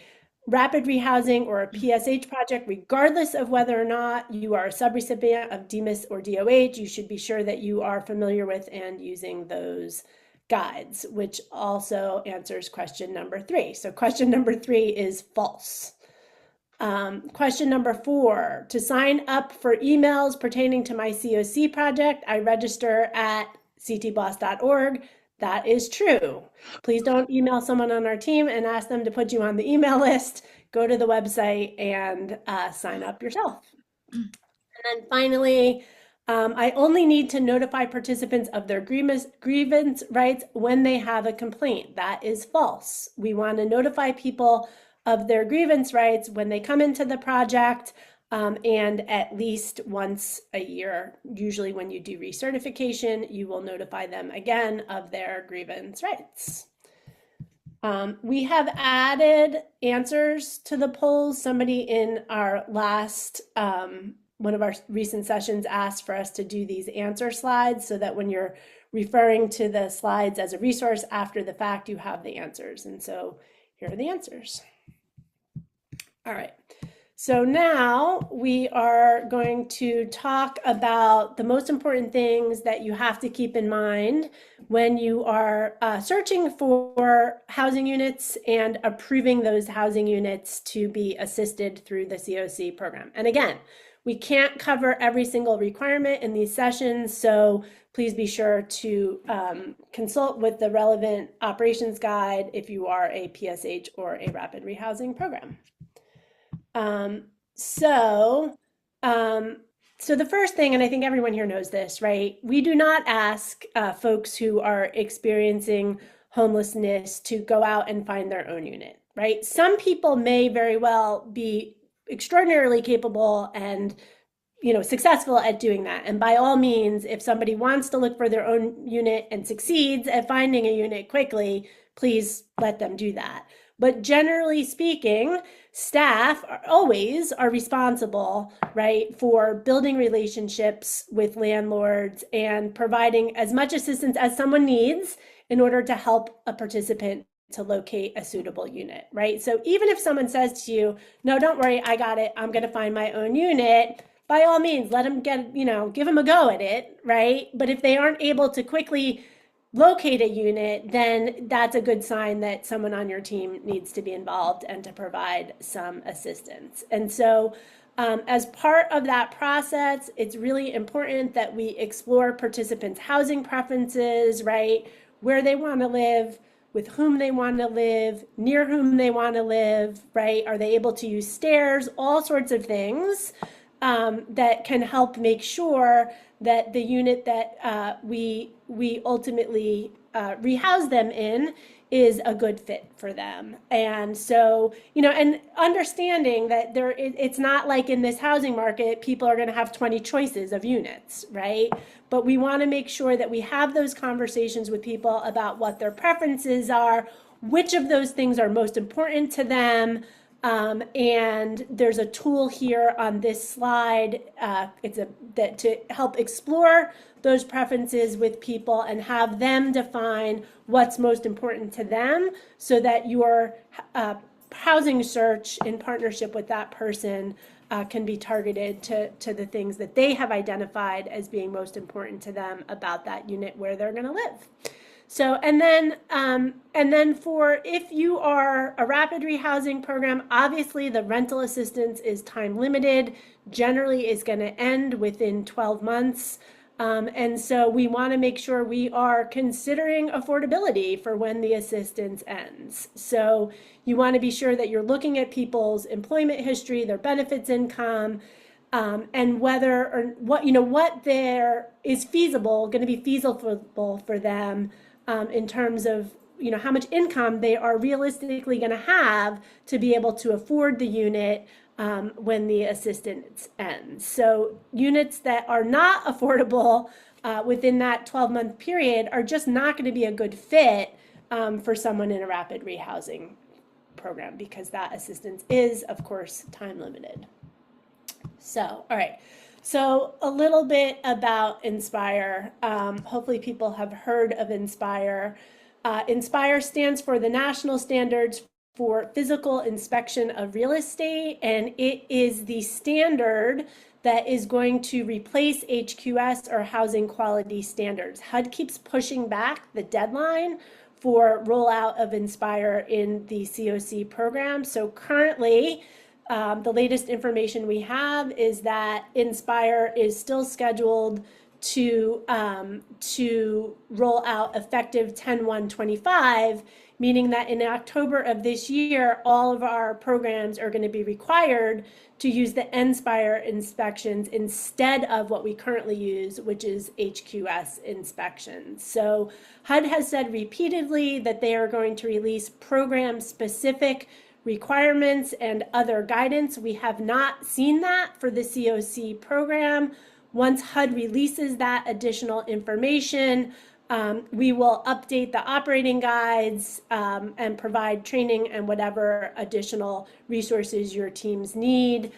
rapid rehousing or a PSH project, regardless of whether or not you are a subrecipient of DMIS or DOH, you should be sure that you are familiar with and using those guides, which also answers question number 3. So question number 3 is false. Question number 4, to sign up for emails pertaining to my CoC project, I register at ctboss.org. That is true. Please don't email someone on our team and ask them to put you on the email list. Go to the website and sign up yourself. And then finally, I only need to notify participants of their grievance rights when they have a complaint. That is false. We want to notify people of their grievance rights when they come into the project, and at least once a year. Usually when you do recertification, you will notify them again of their grievance rights. We have added answers to the polls. Somebody in our last, one of our recent sessions asked for us to do these answer slides so that when you're referring to the slides as a resource after the fact, you have the answers. And so here are the answers. All right, so now we are going to talk about the most important things that you have to keep in mind when you are searching for housing units and approving those housing units to be assisted through the CoC program. And again, we can't cover every single requirement in these sessions, so please be sure to consult with the relevant operations guide if you are a PSH or a rapid rehousing program. So the first thing, and I think everyone here knows this, right? We do not ask folks who are experiencing homelessness to go out and find their own unit, right? Some people may very well be extraordinarily capable and successful at doing that. And by all means, if somebody wants to look for their own unit and succeeds at finding a unit quickly, please let them do that. But generally speaking, staff always are responsible, right, for building relationships with landlords and providing as much assistance as someone needs in order to help a participant to locate a suitable unit, right? So even if someone says to you, no, don't worry, I got it, I'm going to find my own unit, by all means, let them give them a go at it, right? But if they aren't able to quickly locate a unit, then that's a good sign that someone on your team needs to be involved and to provide some assistance. And so as part of that process, it's really important that we explore participants' housing preferences, right? Where they want to live, with whom they want to live, near whom they want to live, right? Are they able to use stairs? All sorts of things that can help make sure that the unit that we ultimately rehouse them in is a good fit for them. And so, and understanding that it's not like in this housing market, people are going to have 20 choices of units, right? But we want to make sure that we have those conversations with people about what their preferences are, which of those things are most important to them. And there's a tool here on this slide. That to help explore those preferences with people and have them define what's most important to them, so that your housing search in partnership with that person can be targeted to the things that they have identified as being most important to them about that unit where they're going to live. So, and then for if you are a rapid rehousing program, obviously the rental assistance is time limited, generally is going to end within 12 months. And so we want to make sure we are considering affordability for when the assistance ends. So you want to be sure that you're looking at people's employment history, their benefits income, and whether or what there is going to be feasible for them. In terms of how much income they are realistically going to have to be able to afford the unit when the assistance ends. So units that are not affordable within that 12-month period are just not going to be a good fit for someone in a rapid rehousing program, because that assistance is, of course, time limited. So, all right. So a little bit about Inspire. Hopefully people have heard of Inspire. Inspire stands for the National Standards for physical inspection of real estate, and it is the standard that is going to replace HQS or housing quality standards. HUD keeps pushing back the deadline for rollout of Inspire in the CoC program. So currently, the latest information we have is that Inspire is still scheduled to roll out effective 10/1/25, meaning that in October of this year, all of our programs are going to be required to use the Inspire inspections instead of what we currently use, which is HQS inspections. So HUD has said repeatedly that they are going to release program-specific requirements and other guidance. We have not seen that for the CoC program. Once HUD releases that additional information, we will update the operating guides and provide training and whatever additional resources your teams need.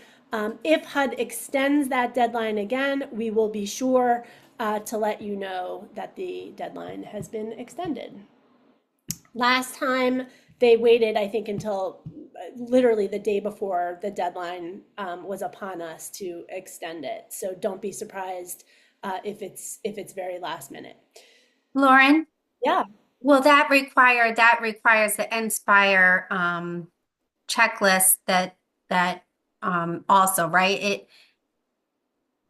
If HUD extends that deadline again, we will be sure to let you know that the deadline has been extended. Last time they waited, I think, until literally the day before the deadline was upon us to extend it. So don't be surprised if it's very last minute. Lauren? Yeah. Will that requires the Inspire checklist that also, right?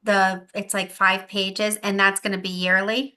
It's like 5 pages, and that's going to be yearly.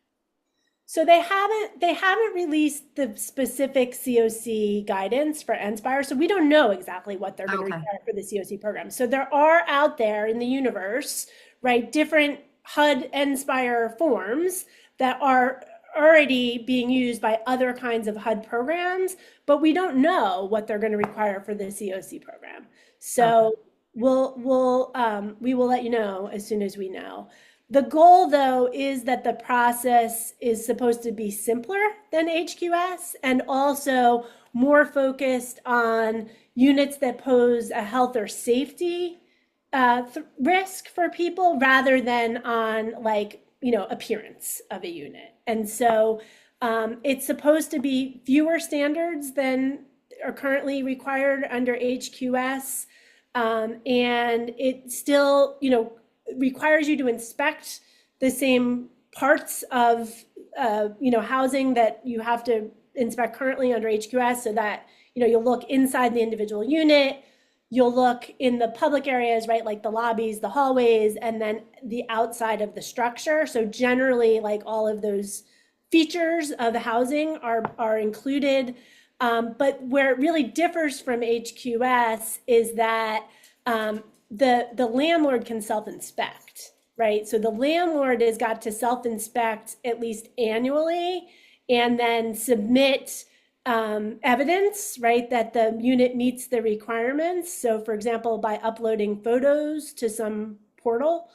So they haven't released the specific CoC guidance for Inspire, so we don't know exactly what they're going to require for the CoC program. So there are out there in the universe, right, different HUD Inspire forms that are already being used by other kinds of HUD programs, but we don't know what they're going to require for the CoC program. So we will let you know as soon as we know. The goal, though, is that the process is supposed to be simpler than HQS and also more focused on units that pose a health or safety risk for people rather than on appearance of a unit. And so it's supposed to be fewer standards than are currently required under HQS. And it still, requires you to inspect the same parts of housing that you have to inspect currently under HQS, so that you'll look inside the individual unit, you'll look in the public areas, right, like the lobbies, the hallways, and then the outside of the structure. So generally, like, all of those features of the housing are included. But where it really differs from HQS is that the landlord can self-inspect, right? So the landlord has got to self-inspect at least annually and then submit evidence, right, that the unit meets the requirements. So for example, by uploading photos to some portal,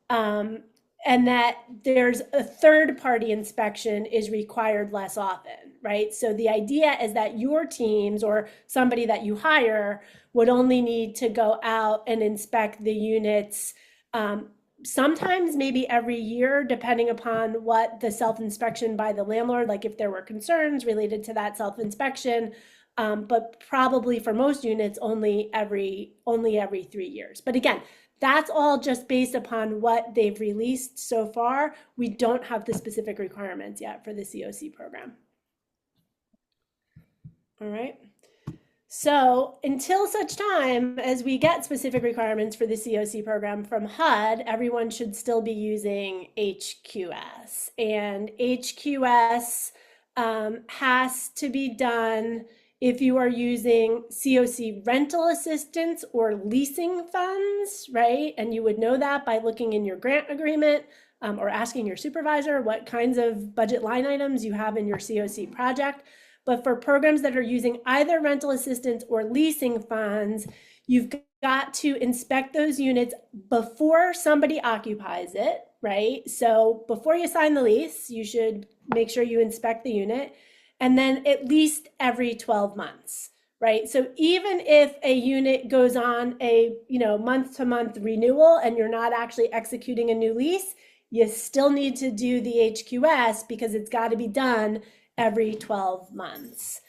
and that there's a third-party inspection is required less often, right? So the idea is that your teams or somebody that you hire would only need to go out and inspect the units sometimes maybe every year, depending upon what the self-inspection by the landlord, like if there were concerns related to that self-inspection, but probably for most units only every 3 years. But again, that's all just based upon what they've released so far. We don't have the specific requirements yet for the CoC program. All right. So until such time as we get specific requirements for the CoC program from HUD, everyone should still be using HQS. And HQS has to be done if you are using CoC rental assistance or leasing funds, right? And you would know that by looking in your grant agreement or asking your supervisor what kinds of budget line items you have in your CoC project. But for programs that are using either rental assistance or leasing funds, you've got to inspect those units before somebody occupies it, right? So before you sign the lease, you should make sure you inspect the unit, and then at least every 12 months, right? So even if a unit goes on a month-to-month renewal and you're not actually executing a new lease, you still need to do the HQS because it's got to be done every 12 months.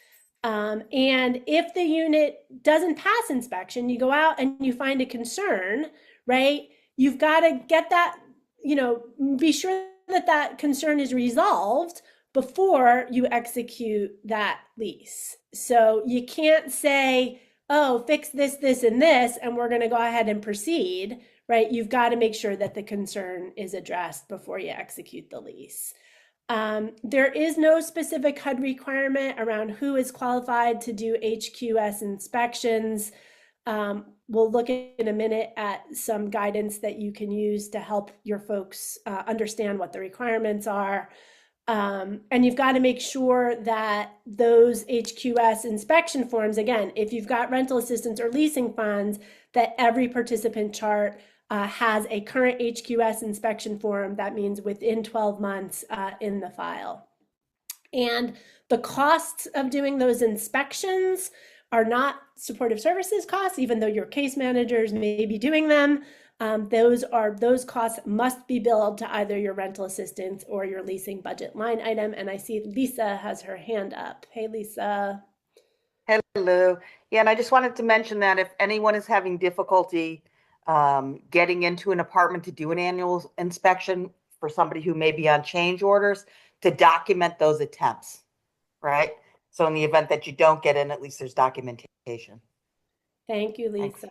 And if the unit doesn't pass inspection, you go out and you find a concern, right? You've got to get that, be sure that that concern is resolved before you execute that lease. So you can't say, oh, fix this, this, and this, and we're going to go ahead and proceed, right? You've got to make sure that the concern is addressed before you execute the lease. There is no specific HUD requirement around who is qualified to do HQS inspections. We'll look in a minute at some guidance that you can use to help your folks understand what the requirements are. And you've got to make sure that those HQS inspection forms, again, if you've got rental assistance or leasing funds, that every participant chart has a current HQS inspection form. That means within 12 months in the file. And the costs of doing those inspections are not supportive services costs, even though your case managers may be doing them. Those costs must be billed to either your rental assistance or your leasing budget line item. And I see Lisa has her hand up. Hey, Lisa. Hello. Yeah, and I just wanted to mention that if anyone is having difficulty getting into an apartment to do an annual inspection for somebody who may be on change orders, to document those attempts, right? So in the event that you don't get in, at least there's documentation. Thank you, Lisa. Thanks.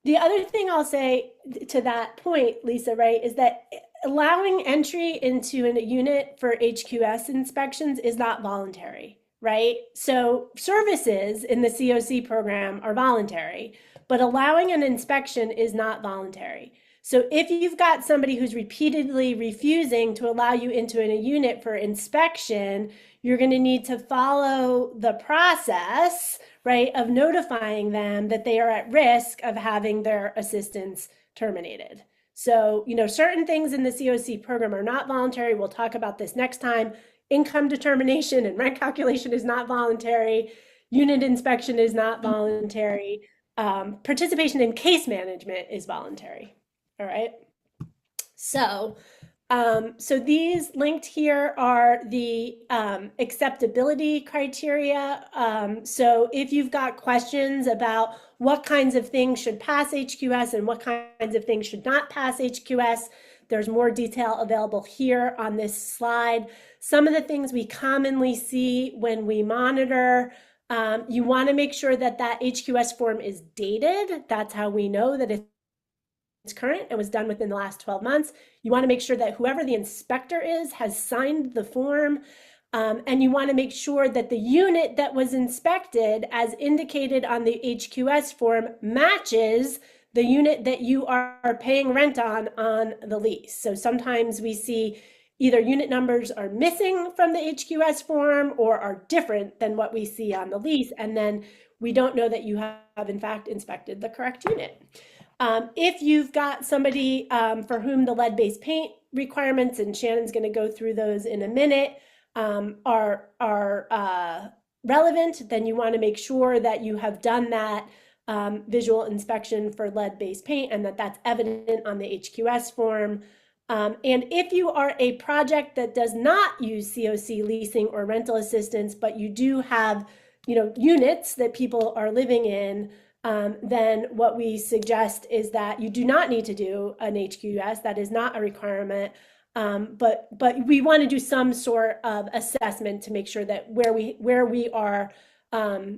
The other thing I'll say to that point, Lisa, right, is that allowing entry into a unit for HQS inspections is not voluntary, right? So services in the CoC program are voluntary, but allowing an inspection is not voluntary. So if you've got somebody who's repeatedly refusing to allow you into a unit for inspection, you're going to need to follow the process, right, of notifying them that they are at risk of having their assistance terminated. So, certain things in the CoC program are not voluntary. We'll talk about this next time. Income determination and rent calculation is not voluntary. Unit inspection is not voluntary. Participation in case management is voluntary. All right. So these linked here are the acceptability criteria. So if you've got questions about what kinds of things should pass HQS and what kinds of things should not pass HQS, there's more detail available here on this slide. Some of the things we commonly see when we monitor, you want to make sure that that HQS form is dated. That's how we know that it's current and was done within the last 12 months. You want to make sure that whoever the inspector is has signed the form. And you want to make sure that the unit that was inspected, as indicated on the HQS form, matches the unit that you are paying rent on the lease. So sometimes we see either unit numbers are missing from the HQS form or are different than what we see on the lease. And then we don't know that you have in fact inspected the correct unit. If you've got somebody for whom the lead-based paint requirements, and Shannon's going to go through those in a minute, are relevant, then you want to make sure that you have done that visual inspection for lead-based paint and that that's evident on the HQS form. And if you are a project that does not use CoC leasing or rental assistance, but you do have, units that people are living in, then what we suggest is that you do not need to do an HQS. That is not a requirement. But we want to do some sort of assessment to make sure that where we are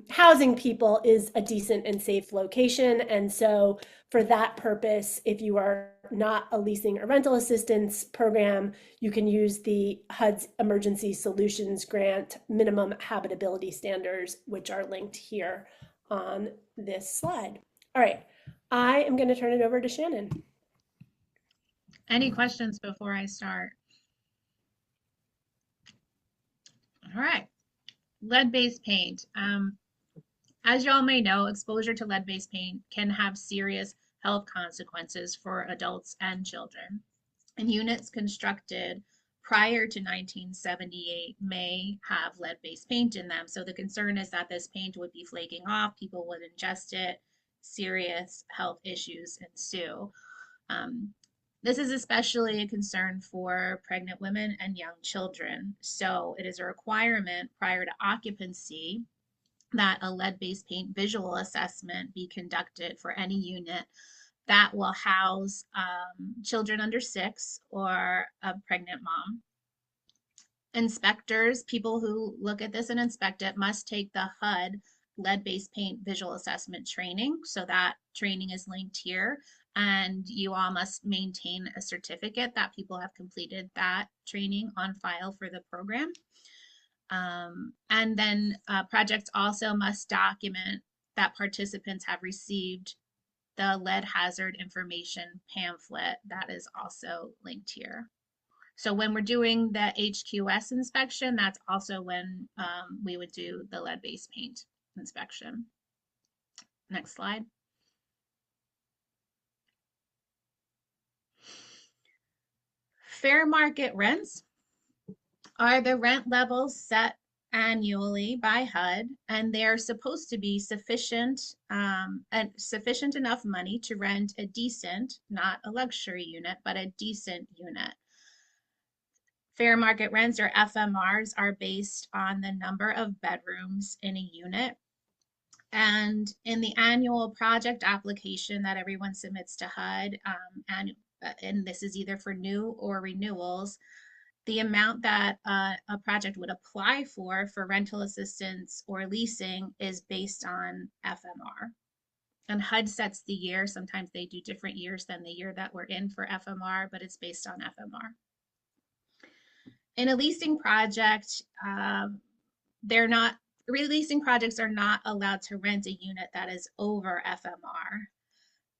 housing people is a decent and safe location. And so for that purpose, if you are not a leasing or rental assistance program, you can use the HUD's Emergency Solutions Grant minimum habitability standards, which are linked here on this slide. All right, I am going to turn it over to Shannon. Any questions before I start? All right, lead-based paint. As you all may know, exposure to lead-based paint can have serious health consequences for adults and children. And units constructed prior to 1978 may have lead-based paint in them. So the concern is that this paint would be flaking off, people would ingest it, serious health issues ensue. This is especially a concern for pregnant women and young children. So it is a requirement prior to occupancy that a lead-based paint visual assessment be conducted for any unit that will house children under 6 or a pregnant mom. Inspectors, people who look at this and inspect it, must take the HUD lead-based paint visual assessment training. So that training is linked here. And you all must maintain a certificate that people have completed that training on file for the program. And then projects also must document that participants have received the lead hazard information pamphlet that is also linked here. So when we're doing the HQS inspection, that's also when we would do the lead-based paint inspection. Next slide. Fair market rents are the rent levels set annually by HUD, and they're supposed to be sufficient enough money to rent a decent, not a luxury unit, but a decent unit. Fair market rents, or FMRs, are based on the number of bedrooms in a unit. And in the annual project application that everyone submits to HUD, and this is either for new or renewals, the amount that a project would apply for rental assistance or leasing is based on FMR. And HUD sets the year. Sometimes they do different years than the year that we're in for FMR, but it's based on FMR. In a leasing project, leasing projects are not allowed to rent a unit that is over FMR.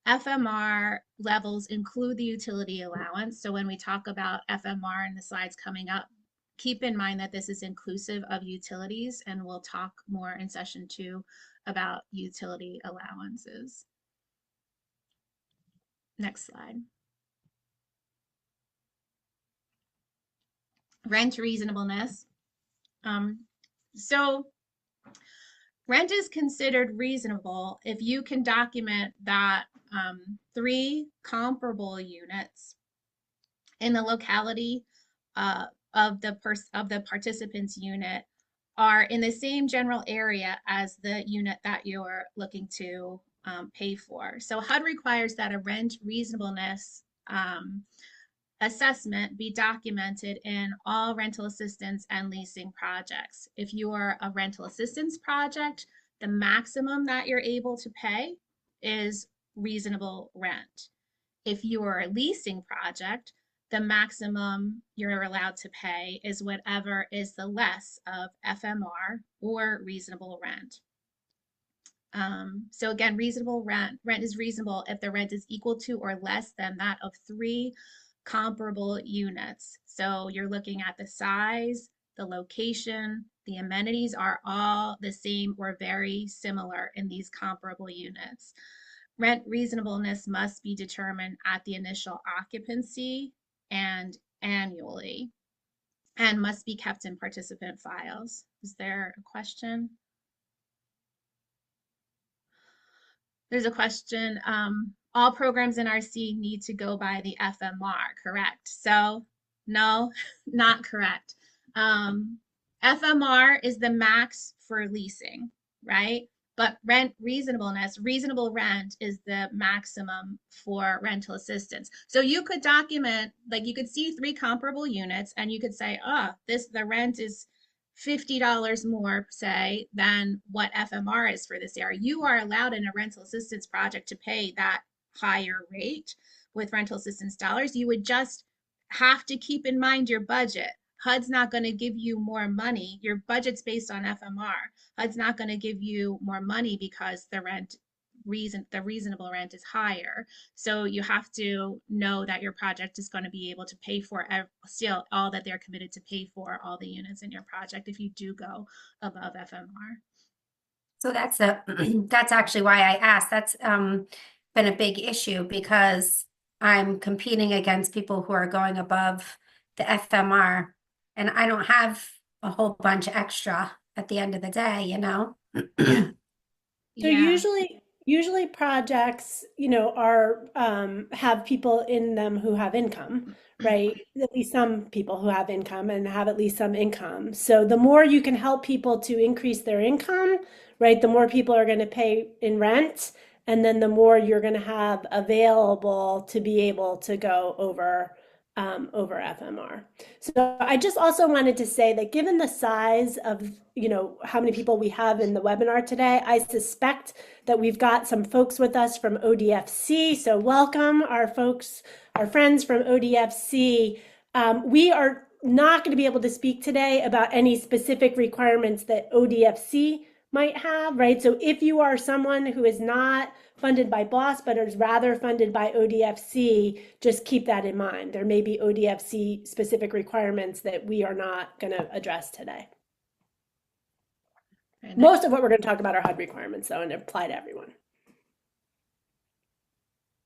FMR levels include the utility allowance. So when we talk about FMR in the slides coming up, keep in mind that this is inclusive of utilities, and we'll talk more in session 2 about utility allowances. Next slide. Rent reasonableness. So rent is considered reasonable if you can document that 3 comparable units in the locality of the participant's unit are in the same general area as the unit that you're looking to pay for. So HUD requires that a rent reasonableness assessment be documented in all rental assistance and leasing projects. If you are a rental assistance project, the maximum that you're able to pay is reasonable rent. If you are a leasing project, the maximum you're allowed to pay is whatever is the less of FMR or reasonable rent. So again, reasonable rent is reasonable if the rent is equal to or less than that of 3 comparable units. So you're looking at the size, the location, the amenities are all the same or very similar in these comparable units. Rent reasonableness must be determined at the initial occupancy and annually, and must be kept in participant files. Is there a question? There's a question. All programs in RC need to go by the FMR, correct? So no, not correct. FMR is the max for leasing, right? But rent reasonableness, reasonable rent is the maximum for rental assistance. So you could document, like you could see 3 comparable units and you could say, oh, the rent is $50 more, say, than what FMR is for this area. You are allowed in a rental assistance project to pay that higher rate with rental assistance dollars. You would just have to keep in mind your budget. HUD's not going to give you more money. Your budget's based on FMR. HUD's not going to give you more money because the reasonable rent is higher. So you have to know that your project is going to be able to pay for still all that they're committed to pay for all the units in your project if you do go above FMR. So that's actually why I asked. That's been a big issue because I'm competing against people who are going above the FMR, and I don't have a whole bunch extra at the end of the day, you know? So usually projects, are have people in them who have income, right? At least some people who have income and have at least some income. So the more you can help people to increase their income, right, the more people are going to pay in rent, and then the more you're going to have available to be able to go over FMR. So I just also wanted to say that given the size of, how many people we have in the webinar today, I suspect that we've got some folks with us from ODFC. So welcome our folks, our friends from ODFC. We are not going to be able to speak today about any specific requirements that ODFC might have, right? So if you are someone who is not funded by BOSS, but is rather funded by ODFC, just keep that in mind. There may be ODFC specific requirements that we are not going to address today. Most of what we're going to talk about are HUD requirements, though, and apply to everyone.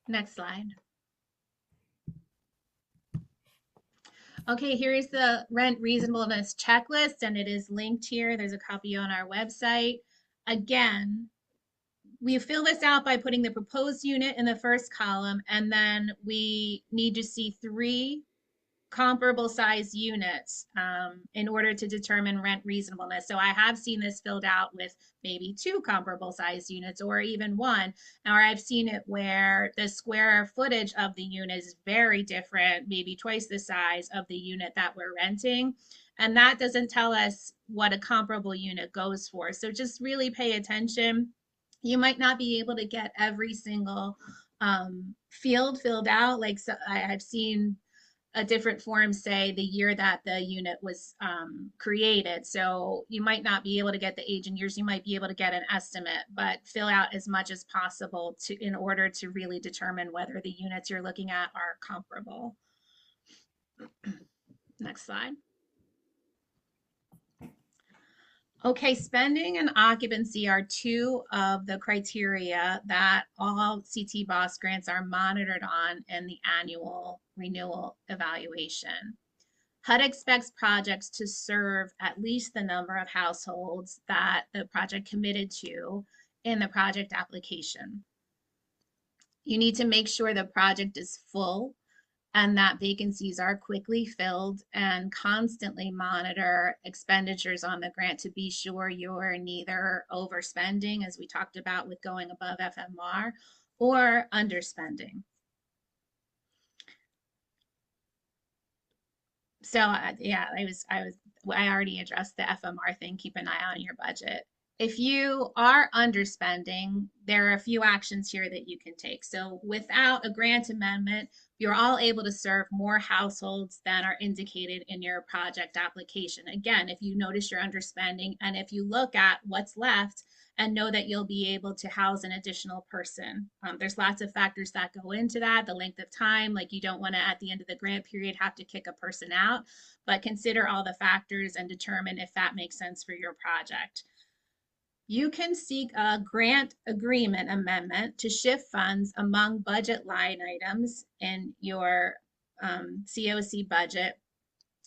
Next slide. Okay, here is the rent reasonableness checklist, and it is linked here. There's a copy on our website. Again, we fill this out by putting the proposed unit in the first column, and then we need to see 3 comparable size units in order to determine rent reasonableness. So I have seen this filled out with maybe 2 comparable size units or even 1. Or I've seen it where the square footage of the unit is very different, maybe twice the size of the unit that we're renting. And that doesn't tell us what a comparable unit goes for. So just really pay attention. You might not be able to get every single field filled out. Like, so I've seen a different form say the year that the unit was created. So you might not be able to get the age and years. You might be able to get an estimate, but fill out as much as possible in order to really determine whether the units you're looking at are comparable. Next slide. Okay, spending and occupancy are 2 of the criteria that all CT BOSS grants are monitored on in the annual renewal evaluation. HUD expects projects to serve at least the number of households that the project committed to in the project application. You need to make sure the project is full and that vacancies are quickly filled, and constantly monitor expenditures on the grant to be sure you're neither overspending, as we talked about with going above FMR, or underspending. So yeah, I already addressed the FMR thing. Keep an eye on your budget. If you are underspending, there are a few actions here that you can take. So without a grant amendment, you're all able to serve more households than are indicated in your project application. Again, if you notice you're underspending, and if you look at what's left and know that you'll be able to house an additional person. There's lots of factors that go into that. The length of time, like you don't want to, at the end of the grant period, have to kick a person out, but consider all the factors and determine if that makes sense for your project. You can seek a grant agreement amendment to shift funds among budget line items in your CoC budget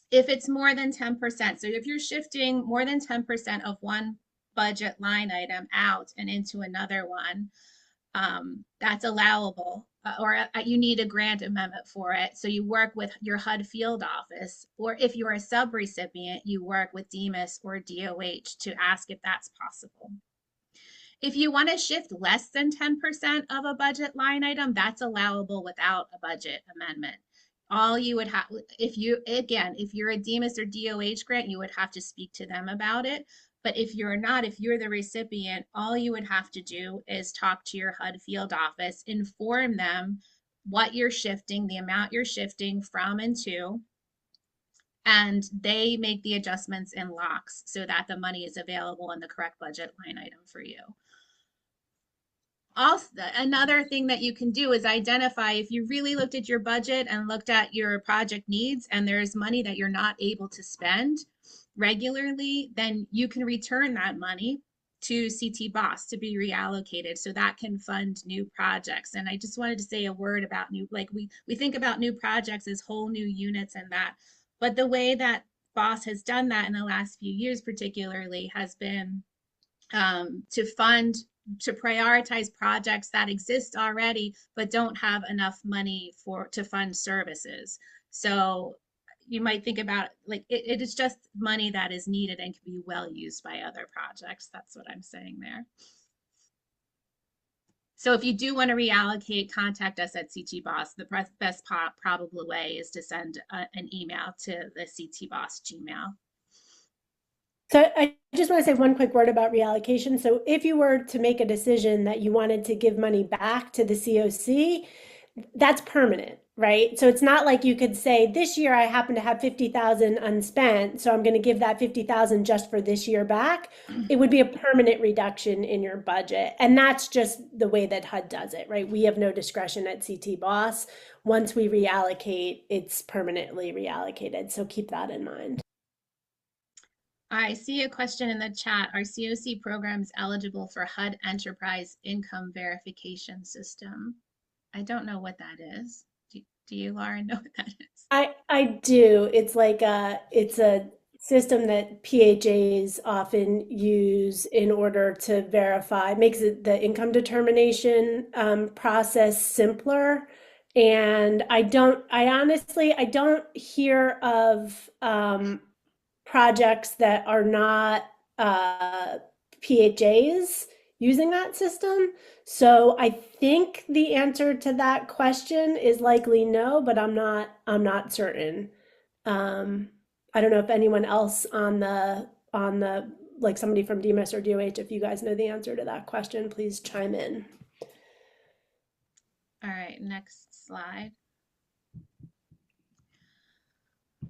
if it's more than 10%. So if you're shifting more than 10% of one budget line item out and into another one, that's allowable, or you need a grant amendment for it. So you work with your HUD field office, or if you're a subrecipient, you work with DEMIS or DOH to ask if that's possible. If you want to shift less than 10% of a budget line item, that's allowable without a budget amendment. All you would have, if you're a DEMIS or DOH grant, you would have to speak to them about it. But if you're not, if you're the recipient, all you would have to do is talk to your HUD field office, inform them what you're shifting, the amount you're shifting from and to, and they make the adjustments in locks so that the money is available in the correct budget line item for you. Also, another thing that you can do is identify if you really looked at your budget and looked at your project needs and there's money that you're not able to spend regularly, then you can return that money to CT BOSS to be reallocated, so that can fund new projects. And I just wanted to say a word about new, like we think about new projects as whole new units and that, but the way that BOSS has done that in the last few years particularly has been to fund to prioritize projects that exist already but don't have enough money to fund services. So you might think about like it is just money that is needed and can be well used by other projects. That's what I'm saying there. So if you do want to reallocate, contact us at CT Boss. The best probable way is to send an email to the CT Boss Gmail. So I just want to say one quick word about reallocation. So if you were to make a decision that you wanted to give money back to the CoC, that's permanent, right? So it's not like you could say, this year I happen to have 50,000 unspent, so I'm going to give that 50,000 just for this year back. It would be a permanent reduction in your budget. And that's just the way that HUD does it, right? We have no discretion at CT Boss. Once we reallocate, it's permanently reallocated. So keep that in mind. I see a question in the chat. Are CoC programs eligible for HUD Enterprise Income Verification System? I don't know what that is. Do you, Lauren, know what that is? I do. It's like it's a system that PHAs often use in order to verify, makes it the income determination process simpler. And I honestly don't hear of projects that are not PHAs using that system. So I think the answer to that question is likely no, but I'm not certain. I don't know if anyone else on the like somebody from DMIS or DOH, if you guys know the answer to that question, please chime in. All right, next slide.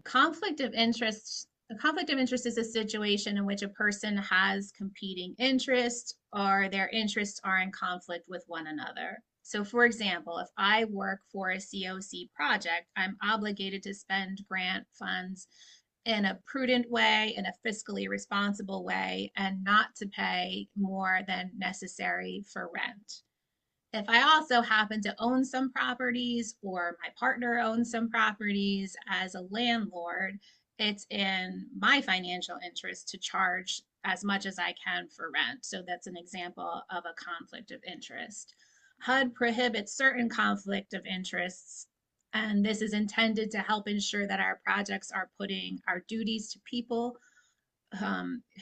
Conflict of interest. A conflict of interest is a situation in which a person has competing interests or their interests are in conflict with one another. So for example, if I work for a CoC project, I'm obligated to spend grant funds in a prudent way, in a fiscally responsible way, and not to pay more than necessary for rent. If I also happen to own some properties or my partner owns some properties as a landlord, it's in my financial interest to charge as much as I can for rent. So that's an example of a conflict of interest. HUD prohibits certain conflict of interests, and this is intended to help ensure that our projects are putting our duties to people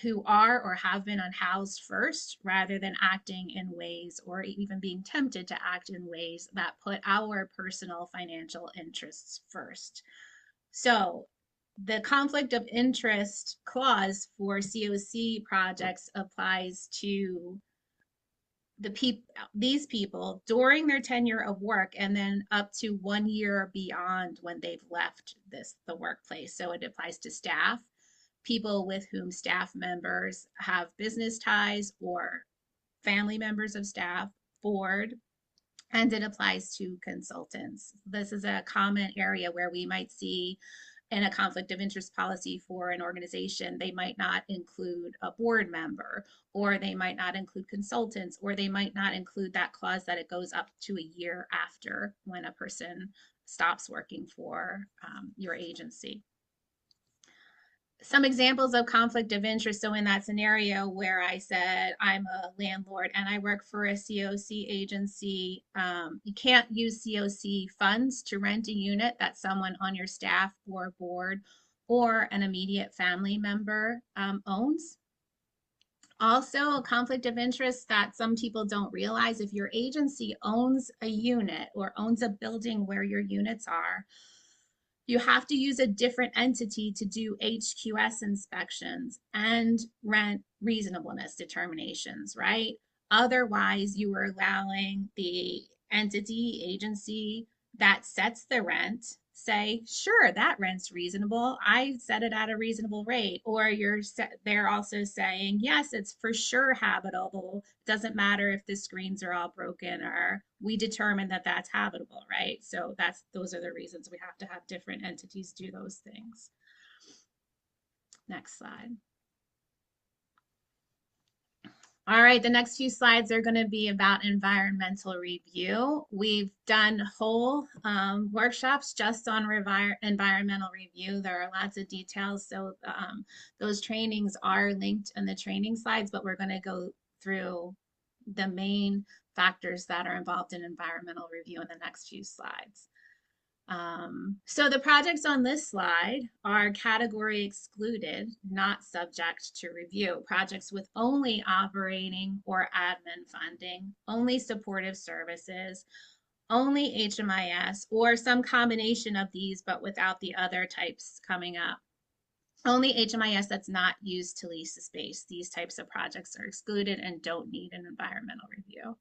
who are or have been unhoused first, rather than acting in ways or even being tempted to act in ways that put our personal financial interests first. So the conflict of interest clause for CoC projects applies to these people during their tenure of work and then up to 1 year beyond when they've left the workplace. So it applies to staff, people with whom staff members have business ties or family members of staff, board, and it applies to consultants. This is a common area where we might see in a conflict of interest policy for an organization, they might not include a board member, or they might not include consultants, or they might not include that clause that it goes up to a year after when a person stops working for your agency. Some examples of conflict of interest. So in that scenario where I said I'm a landlord and I work for a CoC agency, you can't use CoC funds to rent a unit that someone on your staff or board or an immediate family member owns. Also, a conflict of interest that some people don't realize: if your agency owns a unit or owns a building where your units are, you have to use a different entity to do HQS inspections and rent reasonableness determinations, right? Otherwise, you are allowing the entity, agency that sets the rent say, sure, that rent's reasonable. I set it at a reasonable rate. Or they're also saying, yes, it's for sure habitable. Doesn't matter if the screens are all broken, or we determine that that's habitable, right? So those are the reasons we have to have different entities do those things. Next slide. All right, the next few slides are going to be about environmental review. We've done whole workshops just on environmental review. There are lots of details, so those trainings are linked in the training slides, but we're going to go through the main factors that are involved in environmental review in the next few slides. So the projects on this slide are category excluded, not subject to review. Projects with only operating or admin funding, only supportive services, only HMIS, or some combination of these, but without the other types coming up. Only HMIS that's not used to lease the space. These types of projects are excluded and don't need an environmental review.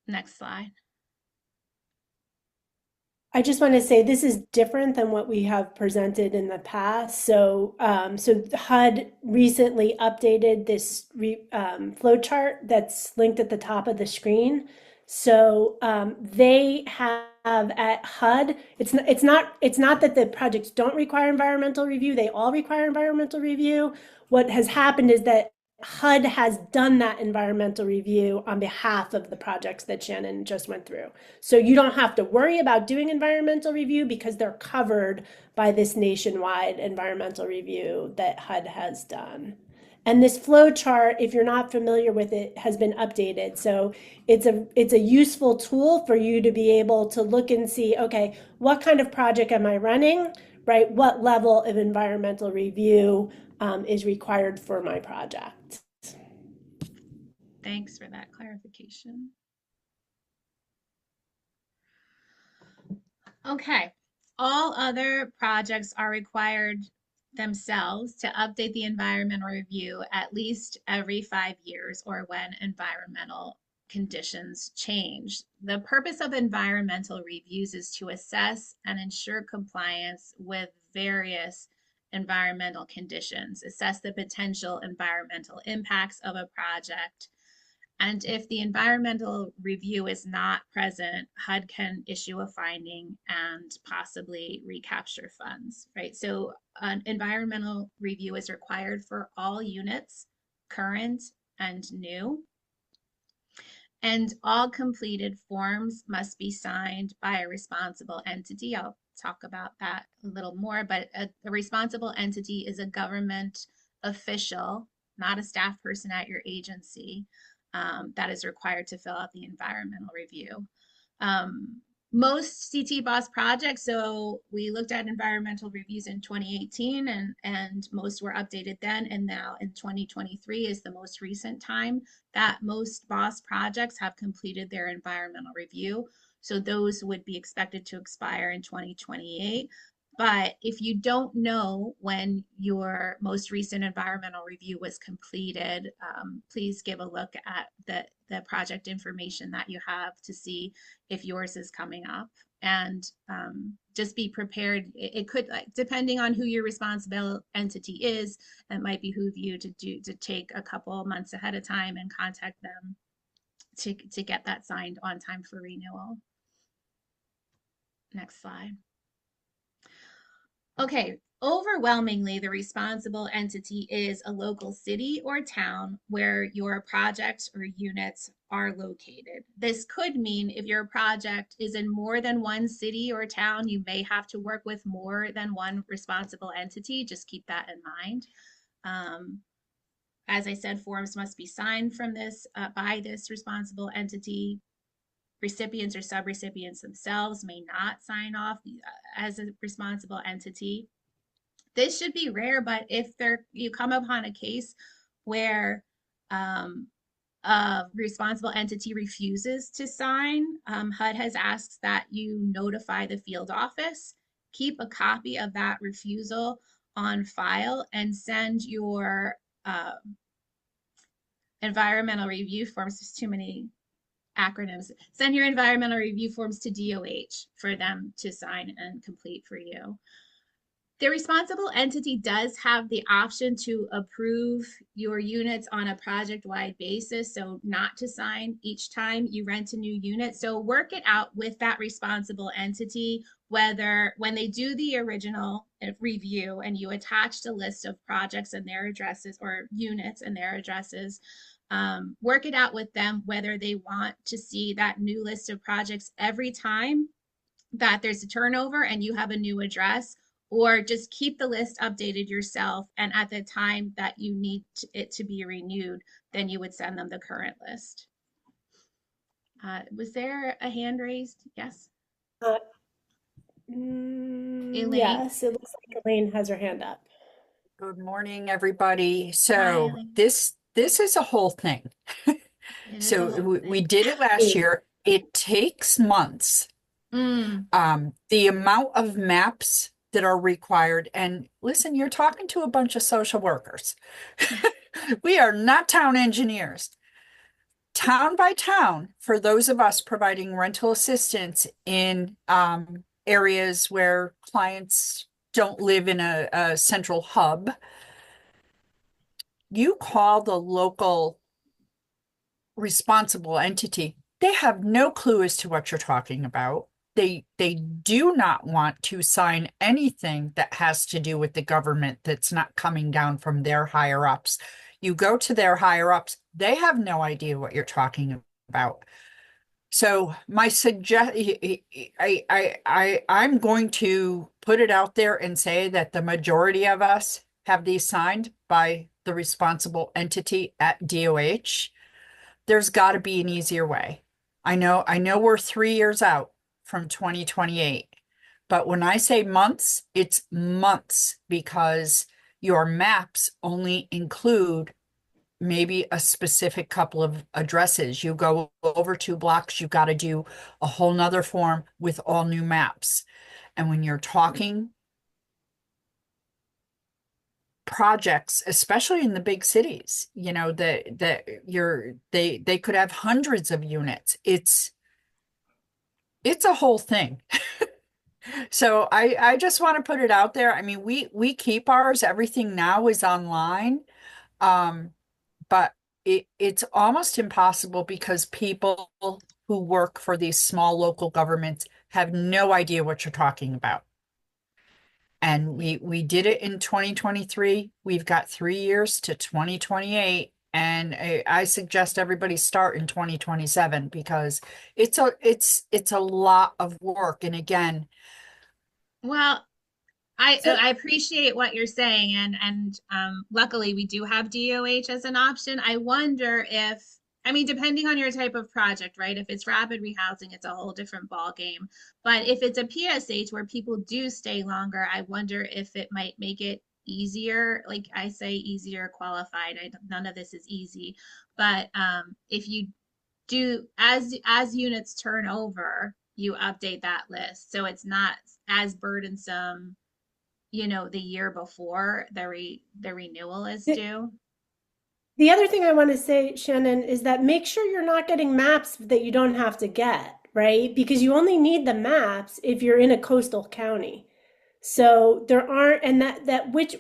Next slide. I just want to say this is different than what we have presented in the past. So, HUD recently updated this flow chart that's linked at the top of the screen. So they have at HUD, it's not that the projects don't require environmental review. They all require environmental review. What has happened is that HUD has done that environmental review on behalf of the projects that Shannon just went through. So you don't have to worry about doing environmental review because they're covered by this nationwide environmental review that HUD has done. And this flow chart, if you're not familiar with it, has been updated. So it's a useful tool for you to be able to look and see, okay, what kind of project am I running, right? What level of environmental review is required for my project. Thanks for that clarification. Okay, all other projects are required themselves to update the environmental review at least every 5 years or when environmental conditions change. The purpose of environmental reviews is to assess and ensure compliance with various environmental conditions, assess the potential environmental impacts of a project, and if the environmental review is not present, HUD can issue a finding and possibly recapture funds, right? So an environmental review is required for all units, current and new. And all completed forms must be signed by a responsible entity. I'll talk about that a little more, but a responsible entity is a government official, not a staff person at your agency, that is required to fill out the environmental review. Most CT BOSS projects, so we looked at environmental reviews in 2018 and most were updated then, and now in 2023 is the most recent time that most BOSS projects have completed their environmental review. So those would be expected to expire in 2028. But if you don't know when your most recent environmental review was completed, please give a look at the project information that you have to see if yours is coming up. And just be prepared. It could, depending on who your responsible entity is, it might behoove you to take a couple months ahead of time and contact them to get that signed on time for renewal. Next slide. Okay, overwhelmingly, the responsible entity is a local city or town where your project or units are located. This could mean if your project is in more than one city or town, you may have to work with more than one responsible entity. Just keep that in mind. As I said, forms must be signed from this by this responsible entity. Recipients or subrecipients themselves may not sign off as a responsible entity. This should be rare, but if you come upon a case where a responsible entity refuses to sign, HUD has asked that you notify the field office, keep a copy of that refusal on file, and send your environmental review forms. There's too many acronyms. Send your environmental review forms to DOH for them to sign and complete for you. The responsible entity does have the option to approve your units on a project-wide basis, so not to sign each time you rent a new unit. So work it out with that responsible entity, whether when they do the original review and you attached a list of projects and their addresses or units and their addresses, work it out with them whether they want to see that new list of projects every time that there's a turnover and you have a new address, or just keep the list updated yourself. And at the time that you need it to be renewed, then you would send them the current list. Was there a hand raised? Yes. Uh, Elaine? yes, it looks like Elaine has her hand up. Good morning, everybody. Hi, So Elaine. this is a whole thing. It is a So whole we thing. did it last year. It takes months. The amount of maps that are required, and listen, you're talking to a bunch of social workers. We are not town engineers. Town by town, for those of us providing rental assistance in areas where clients don't live in a central hub, you call the local responsible entity. They have no clue as to what you're talking about. They do not want to sign anything that has to do with the government that's not coming down from their higher ups. You go to their higher ups, they have no idea what you're talking about. So my I'm going to put it out there and say that the majority of us have these signed by the responsible entity at DOH. There's got to be an easier way. I know we're 3 years out from 2028, but when I say months, it's months, because your maps only include maybe a specific couple of addresses. You go over 2 blocks, you've got to do a whole nother form with all new maps. And when you're talking projects, especially in the big cities, you know, they could have hundreds of units. It's a whole thing. So I just want to put it out there. I mean, we keep ours, everything now is online. But it's almost impossible because people who work for these small local governments have no idea what you're talking about. And we did it in 2023. We've got 3 years to 2028. And I suggest everybody start in 2027, because it's a lot of work. And again, Well, So, I appreciate what you're saying, and luckily we do have DOH as an option. I wonder if, I mean, depending on your type of project, right? If it's rapid rehousing, it's a whole different ball game. But if it's a PSH where people do stay longer, I wonder if it might make it easier. Like I say, easier qualified. None of this is easy, but if you do, as units turn over, you update that list, so it's not as burdensome, the year before the renewal is due. the other thing I want to say, Shannon, is that make sure you're not getting maps that you don't have to get, right? Because you only need the maps if you're in a coastal county. So there aren't, and that which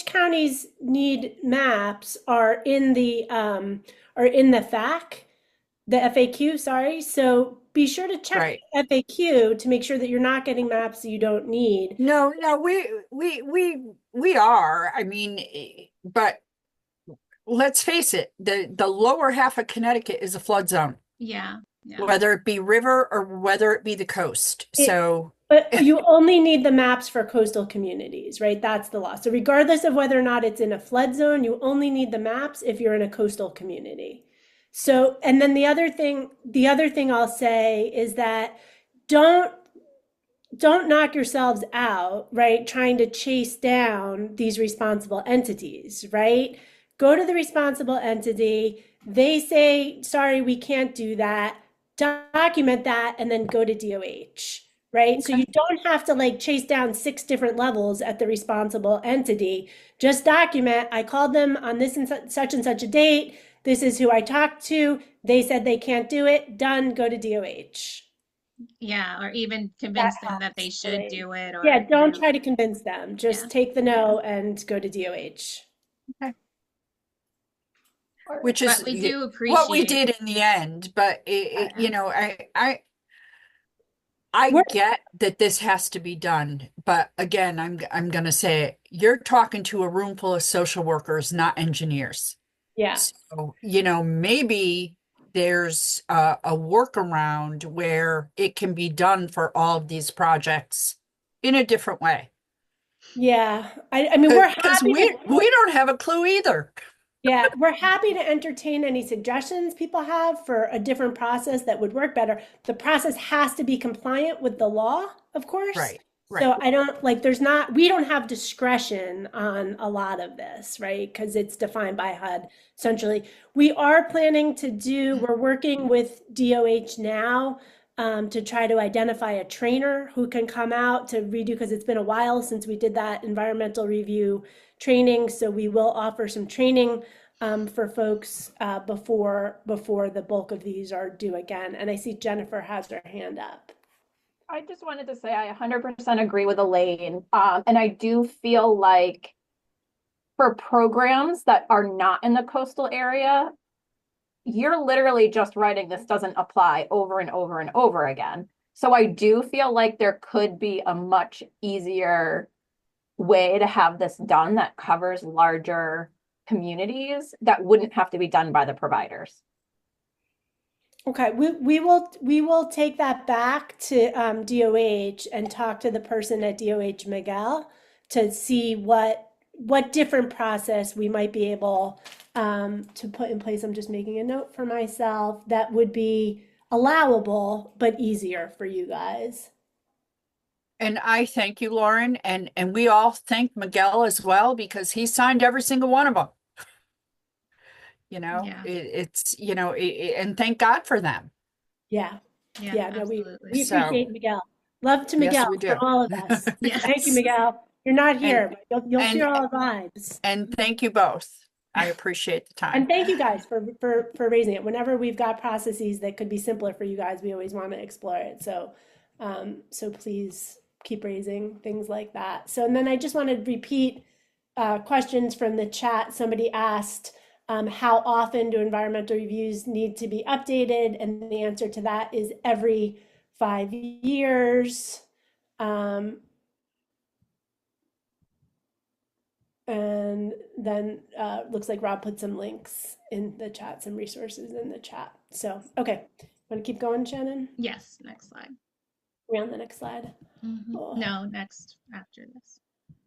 counties need maps are in the FAQ, the FAQ, sorry. So be sure to check right. the FAQ to make sure that you're not getting maps that you don't need. No, we are. I mean, but let's face it, the lower half of Connecticut is a flood zone, Yeah. whether it be river or whether it be the coast. But you only need the maps for coastal communities, right? That's the law. So regardless of whether or not it's in a flood zone, you only need the maps if you're in a coastal community. So, and then the other thing I'll say is that don't knock yourselves out, right? Trying to chase down these responsible entities, right? Go to the responsible entity. They say, sorry, we can't do that. Document that and then go to DOH, right? Okay. So you don't have to like chase down 6 different levels at the responsible entity. Just document, I called them on this and such a date. This is who I talked to. They said they can't do it. Done, go to DOH. Yeah, or even convince them that they should do it. Or yeah, don't try to convince them. Just take the no and go to DOH. Okay. Which is we do appreciate what we did in the end. But I get that this has to be done. But again, I'm going to say it. You're talking to a room full of social workers, not engineers. Yeah. So, maybe there's a workaround where it can be done for all of these projects in a different way. Yeah, I mean, we're Because happy to, we don't have a clue either. yeah, we're happy to entertain any suggestions people have for a different process that would work better. The process has to be compliant with the law, of course. Right, So right. I don't like, we don't have discretion on a lot of this, right? Because it's defined by HUD essentially. We're working with DOH now to try to identify a trainer who can come out to redo, because it's been a while since we did that environmental review training. So we will offer some training for folks before the bulk of these are due again. And I see Jennifer has her hand up. I just wanted to say I 100% agree with Elaine. And I do feel like for programs that are not in the coastal area, you're literally just writing this doesn't apply over and over and over again. So I do feel like there could be a much easier way to have this done that covers larger communities that wouldn't have to be done by the providers. Okay, we will take that back to DOH and talk to the person at DOH Miguel to see what different process we might be able to put in place. I'm just making a note for myself that would be allowable but easier for you guys. And I thank you, Lauren, and we all thank Miguel as well because he signed every single one of them. You know, Yeah. it's and thank God for them. Yeah, Yeah, yeah, no, we absolutely. So- appreciate Miguel. Love to Yes, Miguel we do. from all of us. Yes. Thank you, Miguel. You're not here, but you'll and- hear all the vibes. And thank you both. I appreciate the time. And thank you guys for raising it. Whenever we've got processes that could be simpler for you guys, we always want to explore it. So, so please keep raising things like that. So, and then I just want to repeat questions from the chat. Somebody asked, how often do environmental reviews need to be updated? And the answer to that is every 5 years. And then looks like Rob put some links in the chat, some resources in the chat. So, okay, want to keep going, Shannon? Yes, next slide. We're on the next slide. Oh. No, next after this.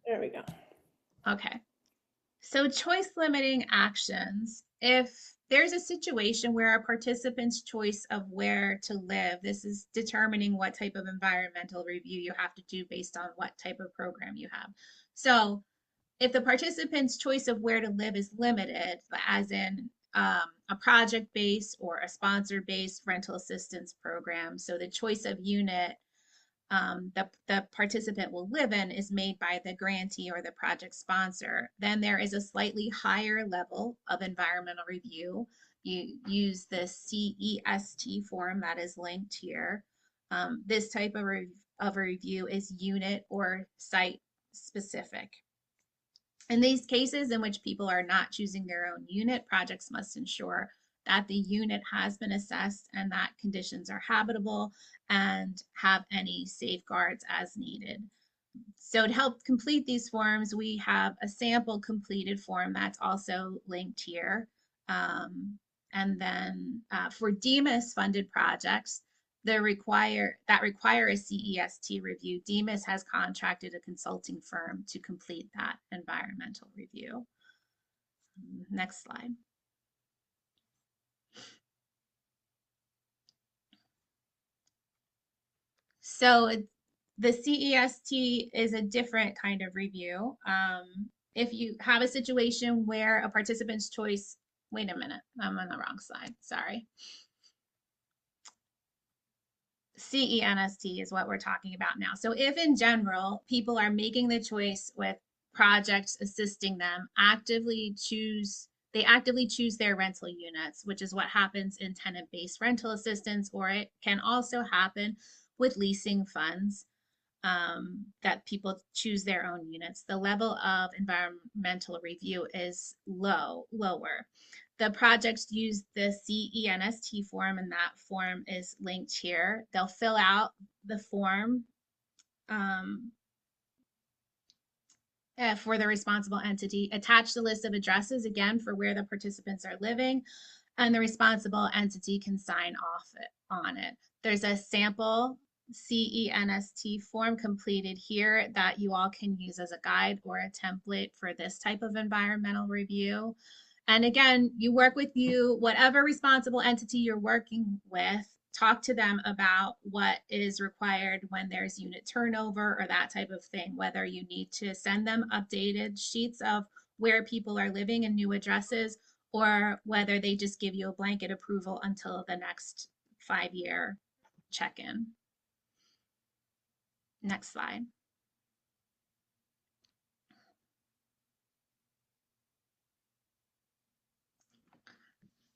There we go. Okay. So choice limiting actions. If there's a situation where a participant's choice of where to live, this is determining what type of environmental review you have to do based on what type of program you have. So if the participant's choice of where to live is limited, as in a project-based or a sponsor-based rental assistance program, so the choice of unit the participant will live in is made by the grantee or the project sponsor, then there is a slightly higher level of environmental review. You use the CEST form that is linked here. This type of a review is unit or site specific. In these cases in which people are not choosing their own unit, projects must ensure that the unit has been assessed and that conditions are habitable and have any safeguards as needed. So to help complete these forms, we have a sample completed form that's also linked here. And then for DEMIS funded projects, that require a CEST review, DEMIS has contracted a consulting firm to complete that environmental review. Next slide. So the CEST is a different kind of review. If you have a situation where a participant's choice, wait a minute, I'm on the wrong slide, sorry. CENST is what we're talking about now. So if in general, people are making the choice with projects assisting them, they actively choose their rental units, which is what happens in tenant-based rental assistance, or it can also happen with leasing funds, that people choose their own units. The level of environmental review is lower. The projects use the CENST form, and that form is linked here. They'll fill out the form for the responsible entity, attach the list of addresses again for where the participants are living, and the responsible entity can sign off on it. There's a sample CENST form completed here that you all can use as a guide or a template for this type of environmental review. And again, you work with whatever responsible entity you're working with, talk to them about what is required when there's unit turnover or that type of thing, whether you need to send them updated sheets of where people are living and new addresses, or whether they just give you a blanket approval until the next 5-year check-in. Next slide.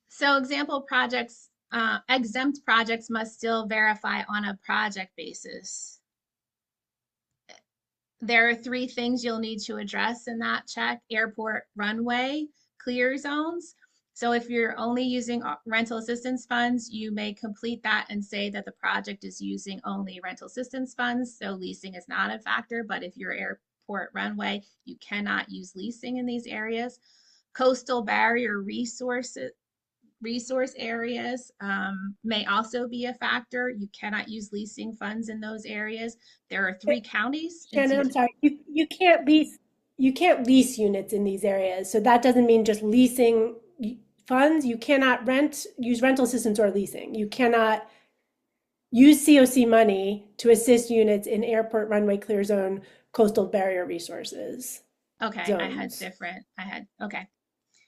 So example projects, exempt projects must still verify on a project basis. There are 3 things you'll need to address in that check: airport runway, clear zones. So if you're only using rental assistance funds, you may complete that and say that the project is using only rental assistance funds, so leasing is not a factor. But if you're airport runway, you cannot use leasing in these areas. Coastal barrier resource areas may also be a factor. You cannot use leasing funds in those areas. There are 3 counties. Shannon, I'm sorry, you can't lease units in these areas. So that doesn't mean just leasing funds. You cannot use rental assistance or leasing. You cannot use CoC money to assist units in airport, runway, clear zone, coastal barrier resources. Okay, zones. Okay.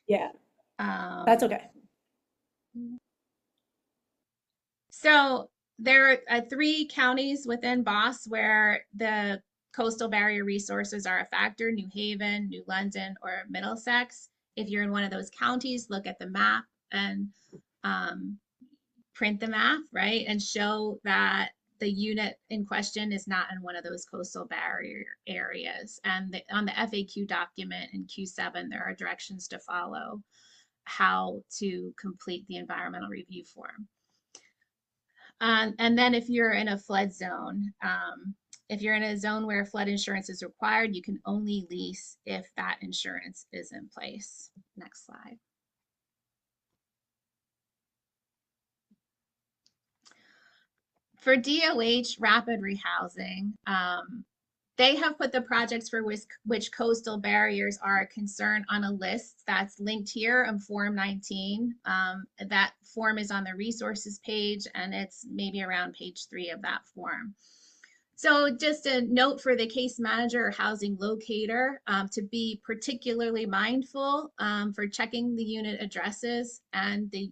Yeah, that's okay. So there are 3 counties within BOSS where the coastal barrier resources are a factor: New Haven, New London, or Middlesex. If you're in one of those counties, look at the map and print the map, right? And show that the unit in question is not in one of those coastal barrier areas. And on the FAQ document in Q7, there are directions to follow how to complete the environmental review form. And then if you're in a flood zone, if you're in a zone where flood insurance is required, you can only lease if that insurance is in place. Next slide. For DOH rapid rehousing, they have put the projects for which coastal barriers are a concern on a list that's linked here on Form 19. That form is on the resources page, and it's maybe around page 3 of that form. So just a note for the case manager or housing locator to be particularly mindful for checking the unit addresses, and the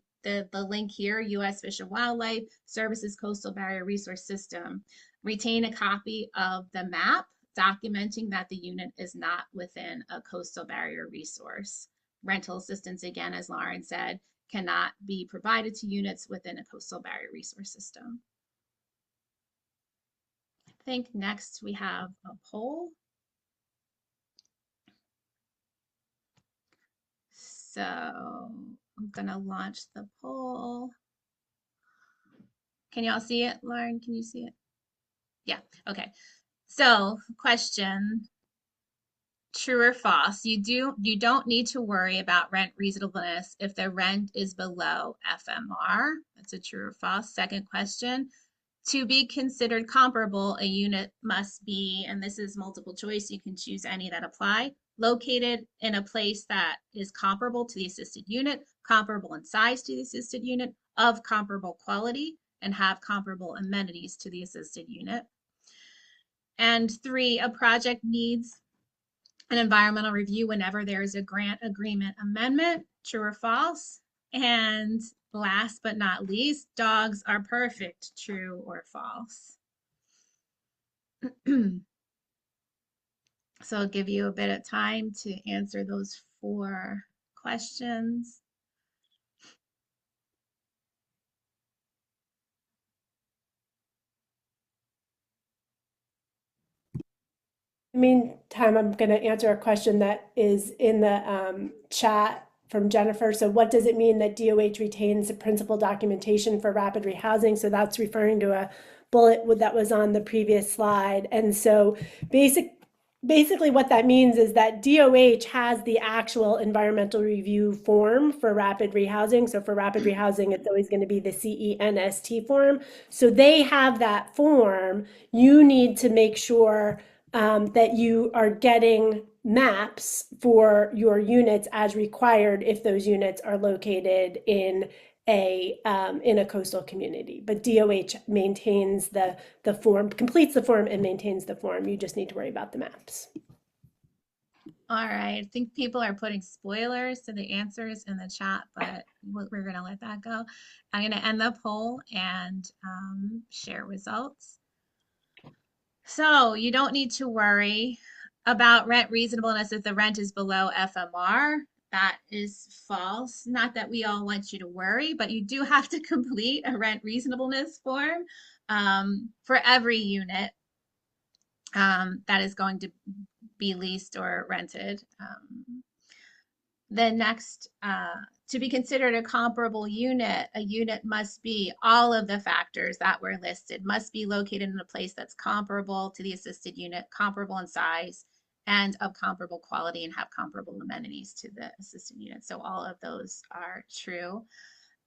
link here, U.S. Fish and Wildlife Services Coastal Barrier Resource System. Retain a copy of the map documenting that the unit is not within a coastal barrier resource. Rental assistance, again, as Lauren said, cannot be provided to units within a coastal barrier resource system. I think next we have a poll. So I'm gonna launch the poll. Can y'all see it, Lauren? Can you see it? Yeah, okay. So question, true or false? You don't need to worry about rent reasonableness if the rent is below FMR. That's a true or false. Second question, to be considered comparable, a unit must be, and this is multiple choice, you can choose any that apply, located in a place that is comparable to the assisted unit, comparable in size to the assisted unit, of comparable quality, and have comparable amenities to the assisted unit. And 3, a project needs an environmental review whenever there is a grant agreement amendment, true or false. And last but not least, dogs are perfect, true or false. So I'll give you a bit of time to answer those 4 questions. Meantime, I'm going to answer a question that is in the chat from Jennifer. So what does it mean that DOH retains the principal documentation for rapid rehousing? So that's referring to a bullet that was on the previous slide. And so basically what that means is that DOH has the actual environmental review form for rapid rehousing. So for rapid rehousing, it's always going to be the CENST form. So they have that form. You need to make sure that you are getting maps for your units as required if those units are located in a coastal community. But DOH maintains the form, completes the form and maintains the form. You just need to worry about the maps. All right. I think people are putting spoilers to the answers in the chat, but we're going to let that go. I'm going to end the poll and share results. So you don't need to worry about rent reasonableness if the rent is below FMR. That is false. Not that we all want you to worry, but you do have to complete a rent reasonableness form for every unit that is going to be leased or rented. The next, to be considered a comparable unit, a unit must be all of the factors that were listed, must be located in a place that's comparable to the assisted unit, comparable in size, and of comparable quality and have comparable amenities to the assisted unit. So all of those are true.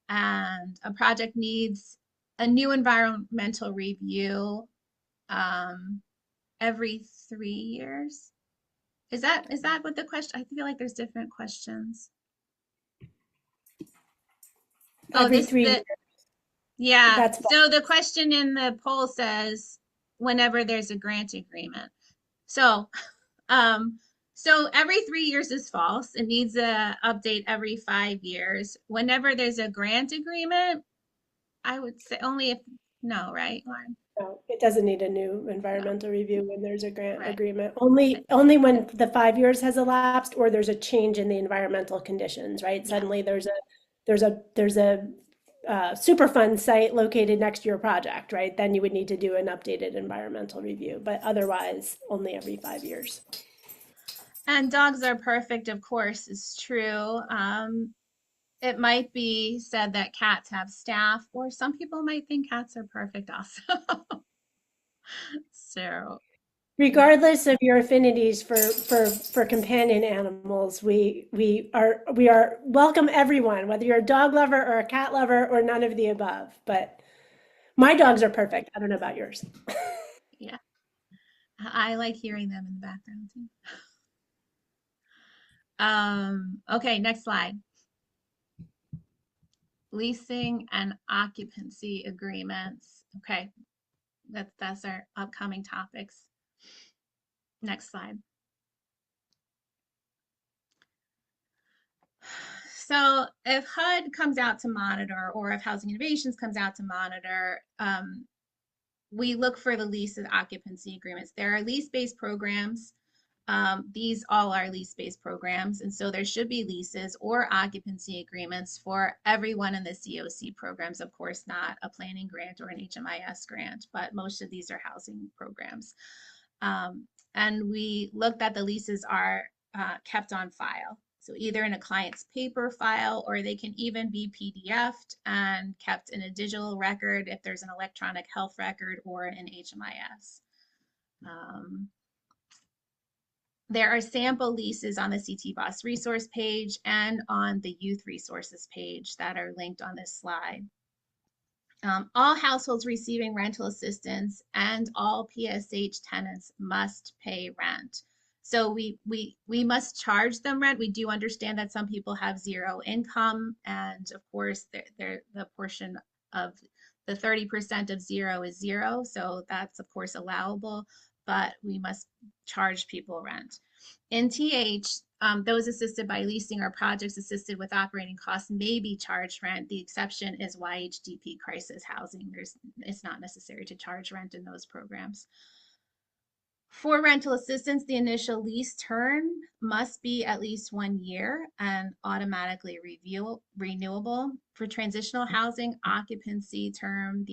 And a project needs a new environmental review every 3 years. Is that what the question? I feel like there's different questions. Oh, Every 3 years. Yeah. That's fine. So the question in the poll says whenever there's a grant agreement. So, so every 3 years is false. It needs a update every 5 years. Whenever there's a grant agreement, I would say only if no, right, Lauren? No, it doesn't need a new environmental review when there's a grant Right. agreement. Only when the 5 years has elapsed or there's a change in the environmental conditions, right? Yeah. Suddenly there's a Superfund site located next to your project, right? Then you would need to do an updated environmental review, but otherwise only every 5 years. And dogs are perfect, of course, is true. It might be said that cats have staff, or some people might think cats are perfect also. So, Regardless of your affinities for companion animals, we are welcome everyone, whether you're a dog lover or a cat lover or none of the above. But my dogs are perfect. I don't know about yours. yeah, I like hearing them in the background too. Okay, next slide. Leasing and occupancy agreements. Okay, that's our upcoming topics. Next slide. So if HUD comes out to monitor, or if Housing Innovations comes out to monitor, we look for the lease and occupancy agreements. There are lease-based programs. These all are lease-based programs, and so there should be leases or occupancy agreements for everyone in the CoC programs. Of course, not a planning grant or an HMIS grant, but most of these are housing programs. And we look that the leases are kept on file. So either in a client's paper file, or they can even be PDF'd and kept in a digital record if there's an electronic health record or an HMIS. There are sample leases on the CT Boss resource page and on the youth resources page that are linked on this slide. All households receiving rental assistance and all PSH tenants must pay rent. So we must charge them rent. We do understand that some people have zero income, and of course the portion of the 30% of zero is zero, so that's of course allowable, but we must charge people rent. In TH, those assisted by leasing or projects assisted with operating costs may be charged rent. The exception is YHDP crisis housing. It's not necessary to charge rent in those programs. For rental assistance, the initial lease term must be at least 1 year and automatically renewable. For transitional housing, the occupancy term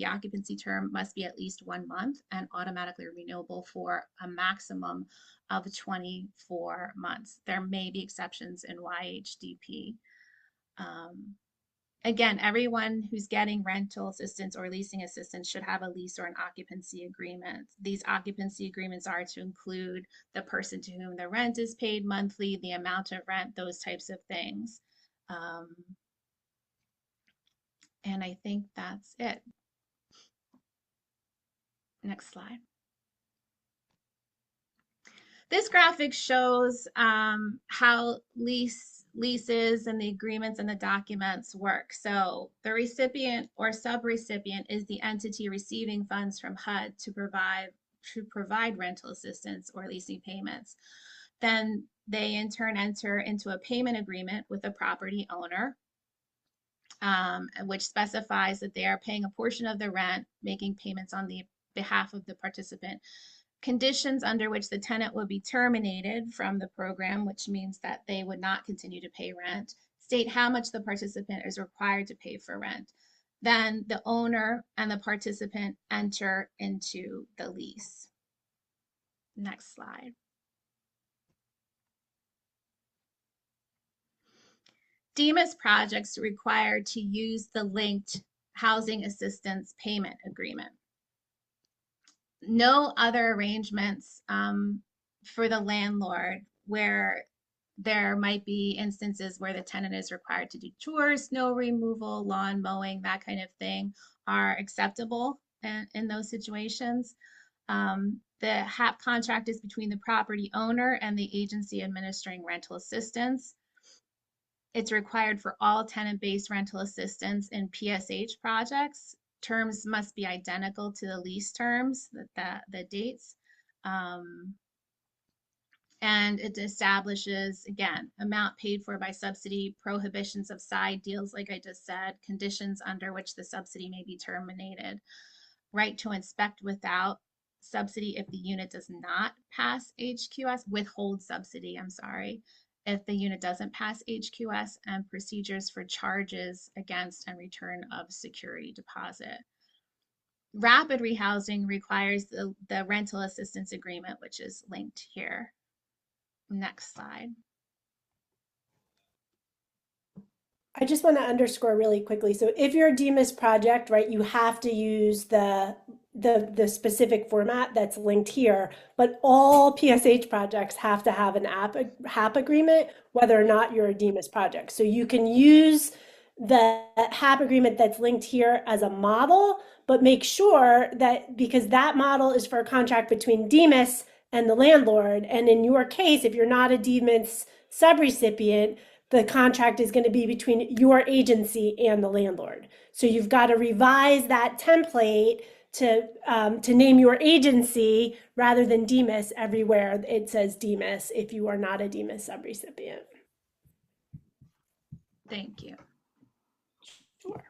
must be at least 1 month and automatically renewable for a maximum of 24 months. There may be exceptions in YHDP. Again, everyone who's getting rental assistance or leasing assistance should have a lease or an occupancy agreement. These occupancy agreements are to include the person to whom the rent is paid monthly, the amount of rent, those types of things. And I think that's it. Next slide. This graphic shows how leases and the agreements and the documents work. So the recipient or subrecipient is the entity receiving funds from HUD to provide rental assistance or leasing payments. Then they in turn enter into a payment agreement with the property owner, which specifies that they are paying a portion of the rent, making payments on the behalf of the participant. Conditions under which the tenant would be terminated from the program, which means that they would not continue to pay rent, state how much the participant is required to pay for rent. Then the owner and the participant enter into the lease. Next slide. DEMIS projects are required to use the linked housing assistance payment agreement. No other arrangements for the landlord where there might be instances where the tenant is required to do chores, snow removal, lawn mowing, that kind of thing are acceptable in those situations. The HAP contract is between the property owner and the agency administering rental assistance. It's required for all tenant-based rental assistance in PSH projects. Terms must be identical to the lease terms, the dates. And it establishes, again, amount paid for by subsidy, prohibitions of side deals, like I just said, conditions under which the subsidy may be terminated, right to inspect without subsidy if the unit does not pass HQS, withhold subsidy, I'm sorry, if the unit doesn't pass HQS, and procedures for charges against and return of security deposit. Rapid rehousing requires the rental assistance agreement, which is linked here. Next slide. I just want to underscore really quickly. So if you're a DEMIS project, right, you have to use the specific format that's linked here, but all PSH projects have to have an HAP agreement, whether or not you're a DEMIS project. So you can use the HAP agreement that's linked here as a model, but make sure that, because that model is for a contract between DEMIS and the landlord, and in your case, if you're not a DEMIS subrecipient, the contract is going to be between your agency and the landlord. So you've got to revise that template to name your agency rather than DEMIS everywhere it says DEMIS if you are not a DEMIS subrecipient. Thank you. Sure.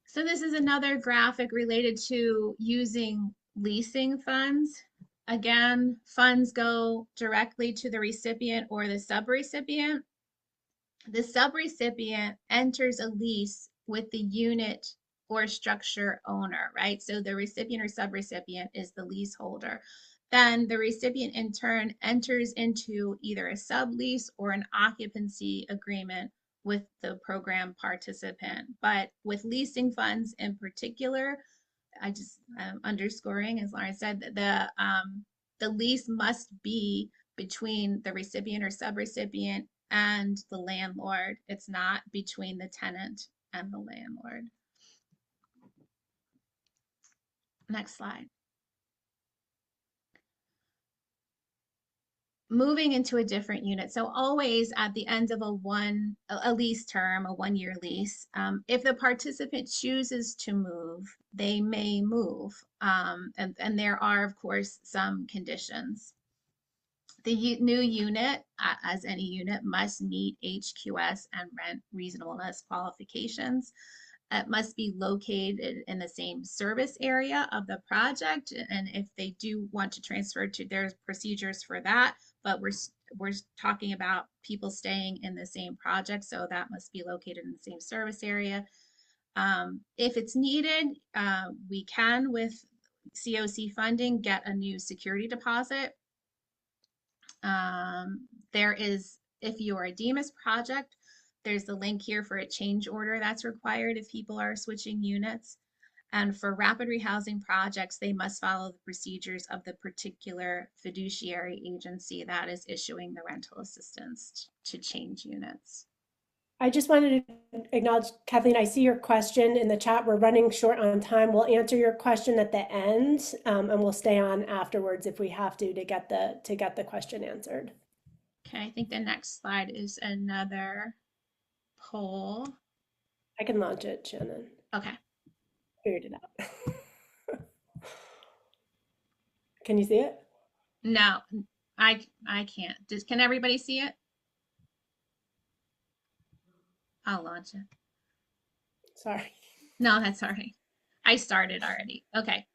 So this is another graphic related to using leasing funds. Again, funds go directly to the recipient or the subrecipient. The subrecipient enters a lease with the unit or structure owner, right? So the recipient or subrecipient is the leaseholder. Then the recipient in turn enters into either a sublease or an occupancy agreement with the program participant. But with leasing funds in particular, I just underscoring, as Lauren said, the lease must be between the recipient or subrecipient and the landlord. It's not between the tenant and the landlord. Next slide. Moving into a different unit. So always at the end of a lease term, a 1-year lease, if the participant chooses to move, they may move. And there are, of course, some conditions. The new unit, as any unit, must meet HQS and rent reasonableness qualifications. It must be located in the same service area of the project. And if they do want to transfer to, there's procedures for that, but we're talking about people staying in the same project, so that must be located in the same service area. If it's needed, we can, with CoC funding, get a new security deposit. There is, if you are a DEMIS project, There's the link here for a change order that's required if people are switching units. And for rapid rehousing projects, they must follow the procedures of the particular fiduciary agency that is issuing the rental assistance to change units. I just wanted to acknowledge, Kathleen, I see your question in the chat. We're running short on time. We'll answer your question at the end, and we'll stay on afterwards if we have to get the question answered. Okay, I think the next slide is another poll. I can launch it, Shannon. Okay. Figured it out. Can you see it? No, I can't. Can everybody see it? I'll launch it. Sorry. No, that's all right. I started already. Okay.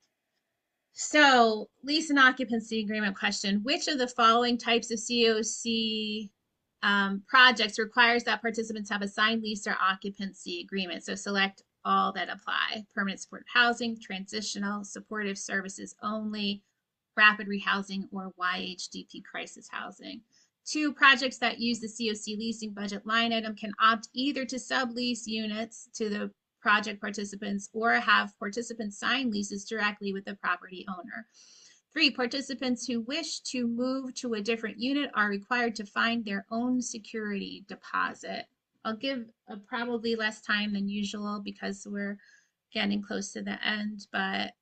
So, lease and occupancy agreement question. Which of the following types of CoC projects requires that participants have a signed lease or occupancy agreement? So, select all that apply. Permanent supportive housing, transitional, supportive services only, rapid rehousing, or YHDP crisis housing. 2, projects that use the CoC leasing budget line item can opt either to sublease units to the project participants or have participants sign leases directly with the property owner. 3, participants who wish to move to a different unit are required to find their own security deposit. I'll give probably less time than usual because we're getting close to the end, but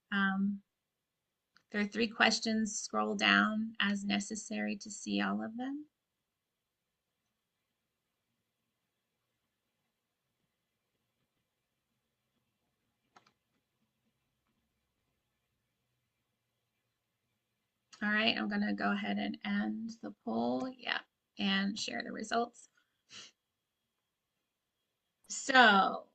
there are 3 questions. Scroll down as necessary to see all of them. All right, I'm going to go ahead and end the poll. Yeah, and share the results. So,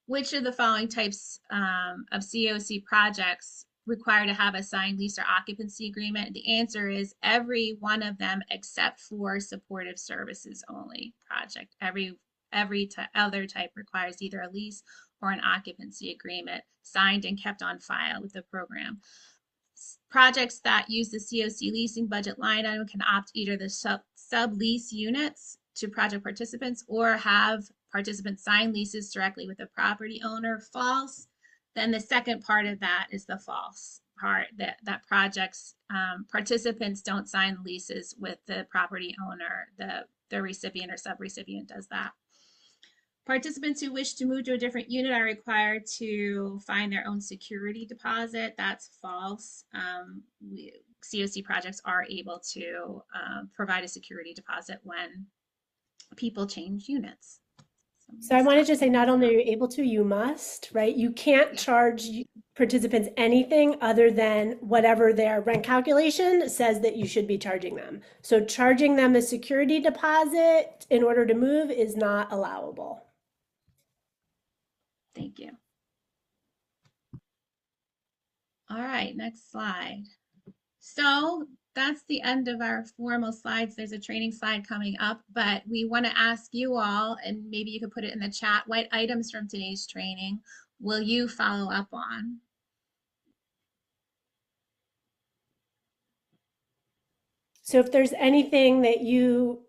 which of the following types of CoC projects require to have a signed lease or occupancy agreement? The answer is every one of them except for supportive services only project. Every other type requires either a lease or an occupancy agreement signed and kept on file with the program. Projects that use the CoC leasing budget line item can opt either the sublease units to project participants or have participants sign leases directly with the property owner. False. Then the second part of that is the false part, that projects participants don't sign leases with the property owner. The recipient or subrecipient does that. Participants who wish to move to a different unit are required to find their own security deposit. That's false. CoC projects are able to provide a security deposit when people change units. So I wanted to say, not only are you able to, you must, right? You can't charge participants anything other than whatever their rent calculation says that you should be charging them. So charging them a security deposit in order to move is not allowable. Thank you. All right, next slide. So that's the end of our formal slides. There's a training slide coming up, but we want to ask you all, and maybe you could put it in the chat, what items from today's training will you follow up on? So if there's anything that you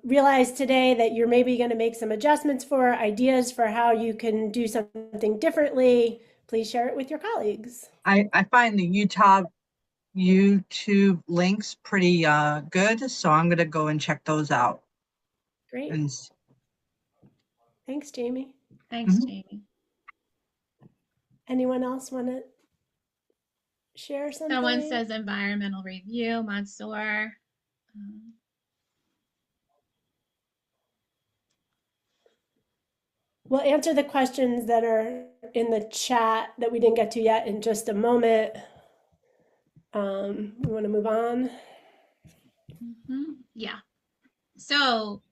realize today that you're maybe going to make some adjustments for, ideas for how you can do something differently, please share it with your colleagues. I find the YouTube links pretty good, so I'm going to go and check those out. Great. And thanks, Jamie. Thanks, Jamie. Anyone else want to share something? Someone says environmental review, Mansour. We'll answer the questions that are in the chat that we didn't get to yet in just a moment. We want to move on. Yeah. So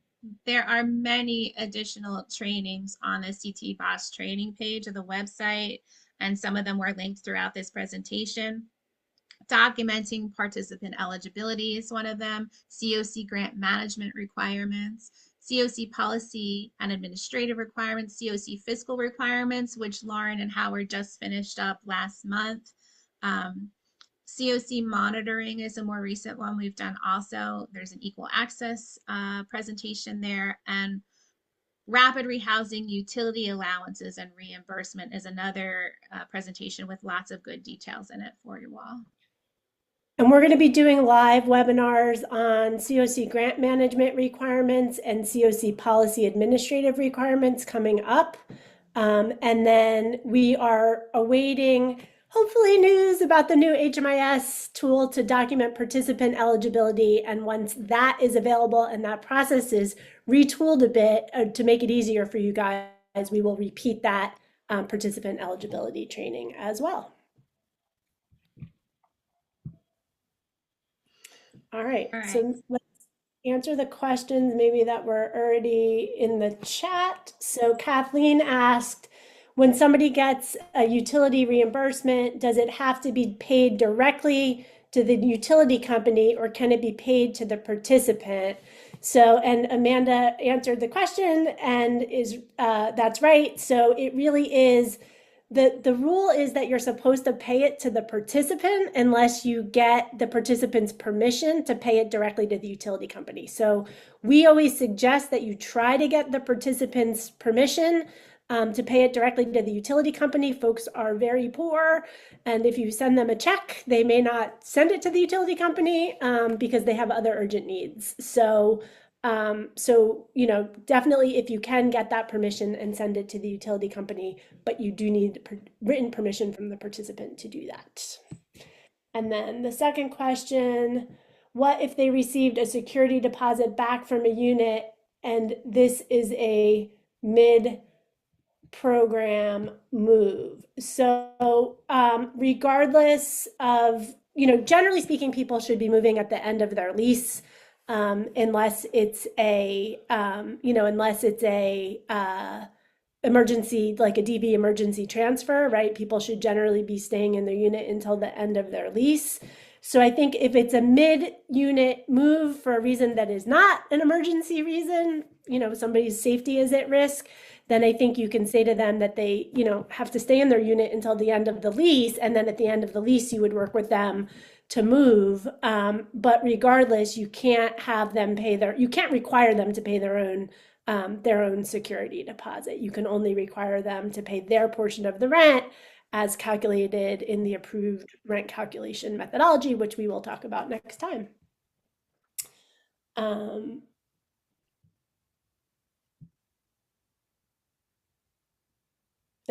there are many additional trainings on the CT Boss training page of the website, and some of them were linked throughout this presentation. Documenting participant eligibility is one of them. CoC grant management requirements, CoC policy and administrative requirements, CoC fiscal requirements, which Lauren and Howard just finished up last month. CoC monitoring is a more recent one we've done also. There's an equal access presentation there, and rapid rehousing, utility allowances, and reimbursement is another presentation with lots of good details in it for you all. And we're going to be doing live webinars on CoC grant management requirements and CoC policy administrative requirements coming up. And then we are awaiting, hopefully, news about the new HMIS tool to document participant eligibility. And once that is available and that process is retooled a bit to make it easier for you guys, we will repeat that participant eligibility training as well. All right, so let's answer the questions maybe that were already in the chat. So Kathleen asked, when somebody gets a utility reimbursement, does it have to be paid directly to the utility company or can it be paid to the participant? So, and Amanda answered the question and that's right. So it really is, the rule is that you're supposed to pay it to the participant unless you get the participant's permission to pay it directly to the utility company. So we always suggest that you try to get the participant's permission to pay it directly to the utility company. Folks are very poor, and if you send them a check, they may not send it to the utility company because they have other urgent needs. So you know, definitely if you can get that permission and send it to the utility company, but you do need written permission from the participant to do that. And then the second question, what if they received a security deposit back from a unit and this is a mid-program move? So regardless of, you know, generally speaking, people should be moving at the end of their lease. Unless it's a, emergency, like a DV emergency transfer, right? People should generally be staying in their unit until the end of their lease. So I think if it's a mid-unit move for a reason that is not an emergency reason, you know, somebody's safety is at risk, then I think you can say to them that they, you know, have to stay in their unit until the end of the lease. And then at the end of the lease, you would work with them to move. But regardless, you can't have them pay you can't require them to pay their own security deposit. You can only require them to pay their portion of the rent as calculated in the approved rent calculation methodology, which we will talk about next time. And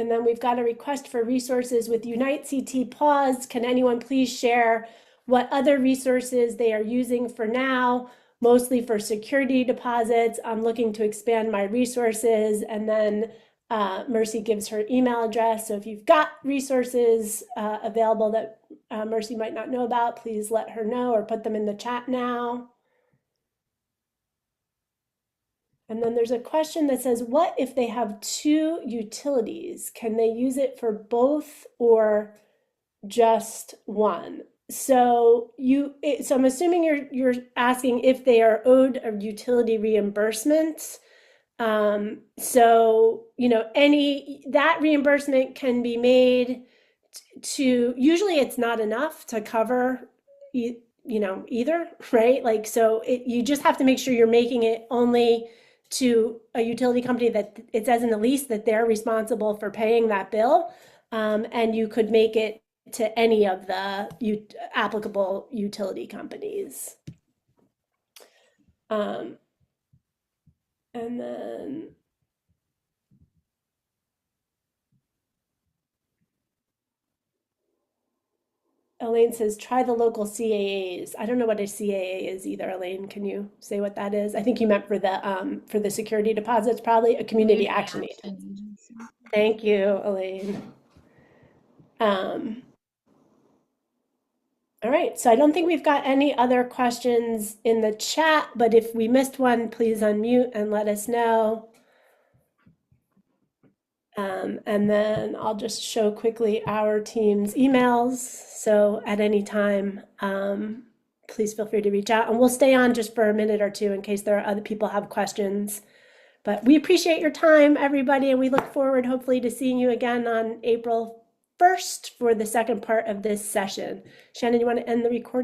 then we've got a request for resources with Unite CT paused. Can anyone please share what other resources they are using for now, mostly for security deposits? I'm looking to expand my resources. And then Mercy gives her email address. So if you've got resources available that Mercy might not know about, please let her know or put them in the chat now. And then there's a question that says, what if they have two utilities? Can they use it for both or just one? So I'm assuming you're asking if they are owed a utility reimbursement. So, you know, that reimbursement can be made to, usually it's not enough to cover, you know, either, right? Like, so you just have to make sure you're making it only to a utility company that it says in the lease that they're responsible for paying that bill. And you could make it to any of the applicable utility companies. And then Elaine says, try the local CAAs. I don't know what a CAA is either, Elaine. Can you say what that is? I think you meant for the security deposits, probably a community action agency. Thank you, Elaine. All right, so I don't think we've got any other questions in the chat, but if we missed one, please unmute and let us know. And then I'll just show quickly our team's emails. So at any time, please feel free to reach out and we'll stay on just for a minute or two in case there are other people have questions. But we appreciate your time, everybody, and we look forward hopefully to seeing you again on April 1st for the second part of this session. Shannon, you want to end the recording?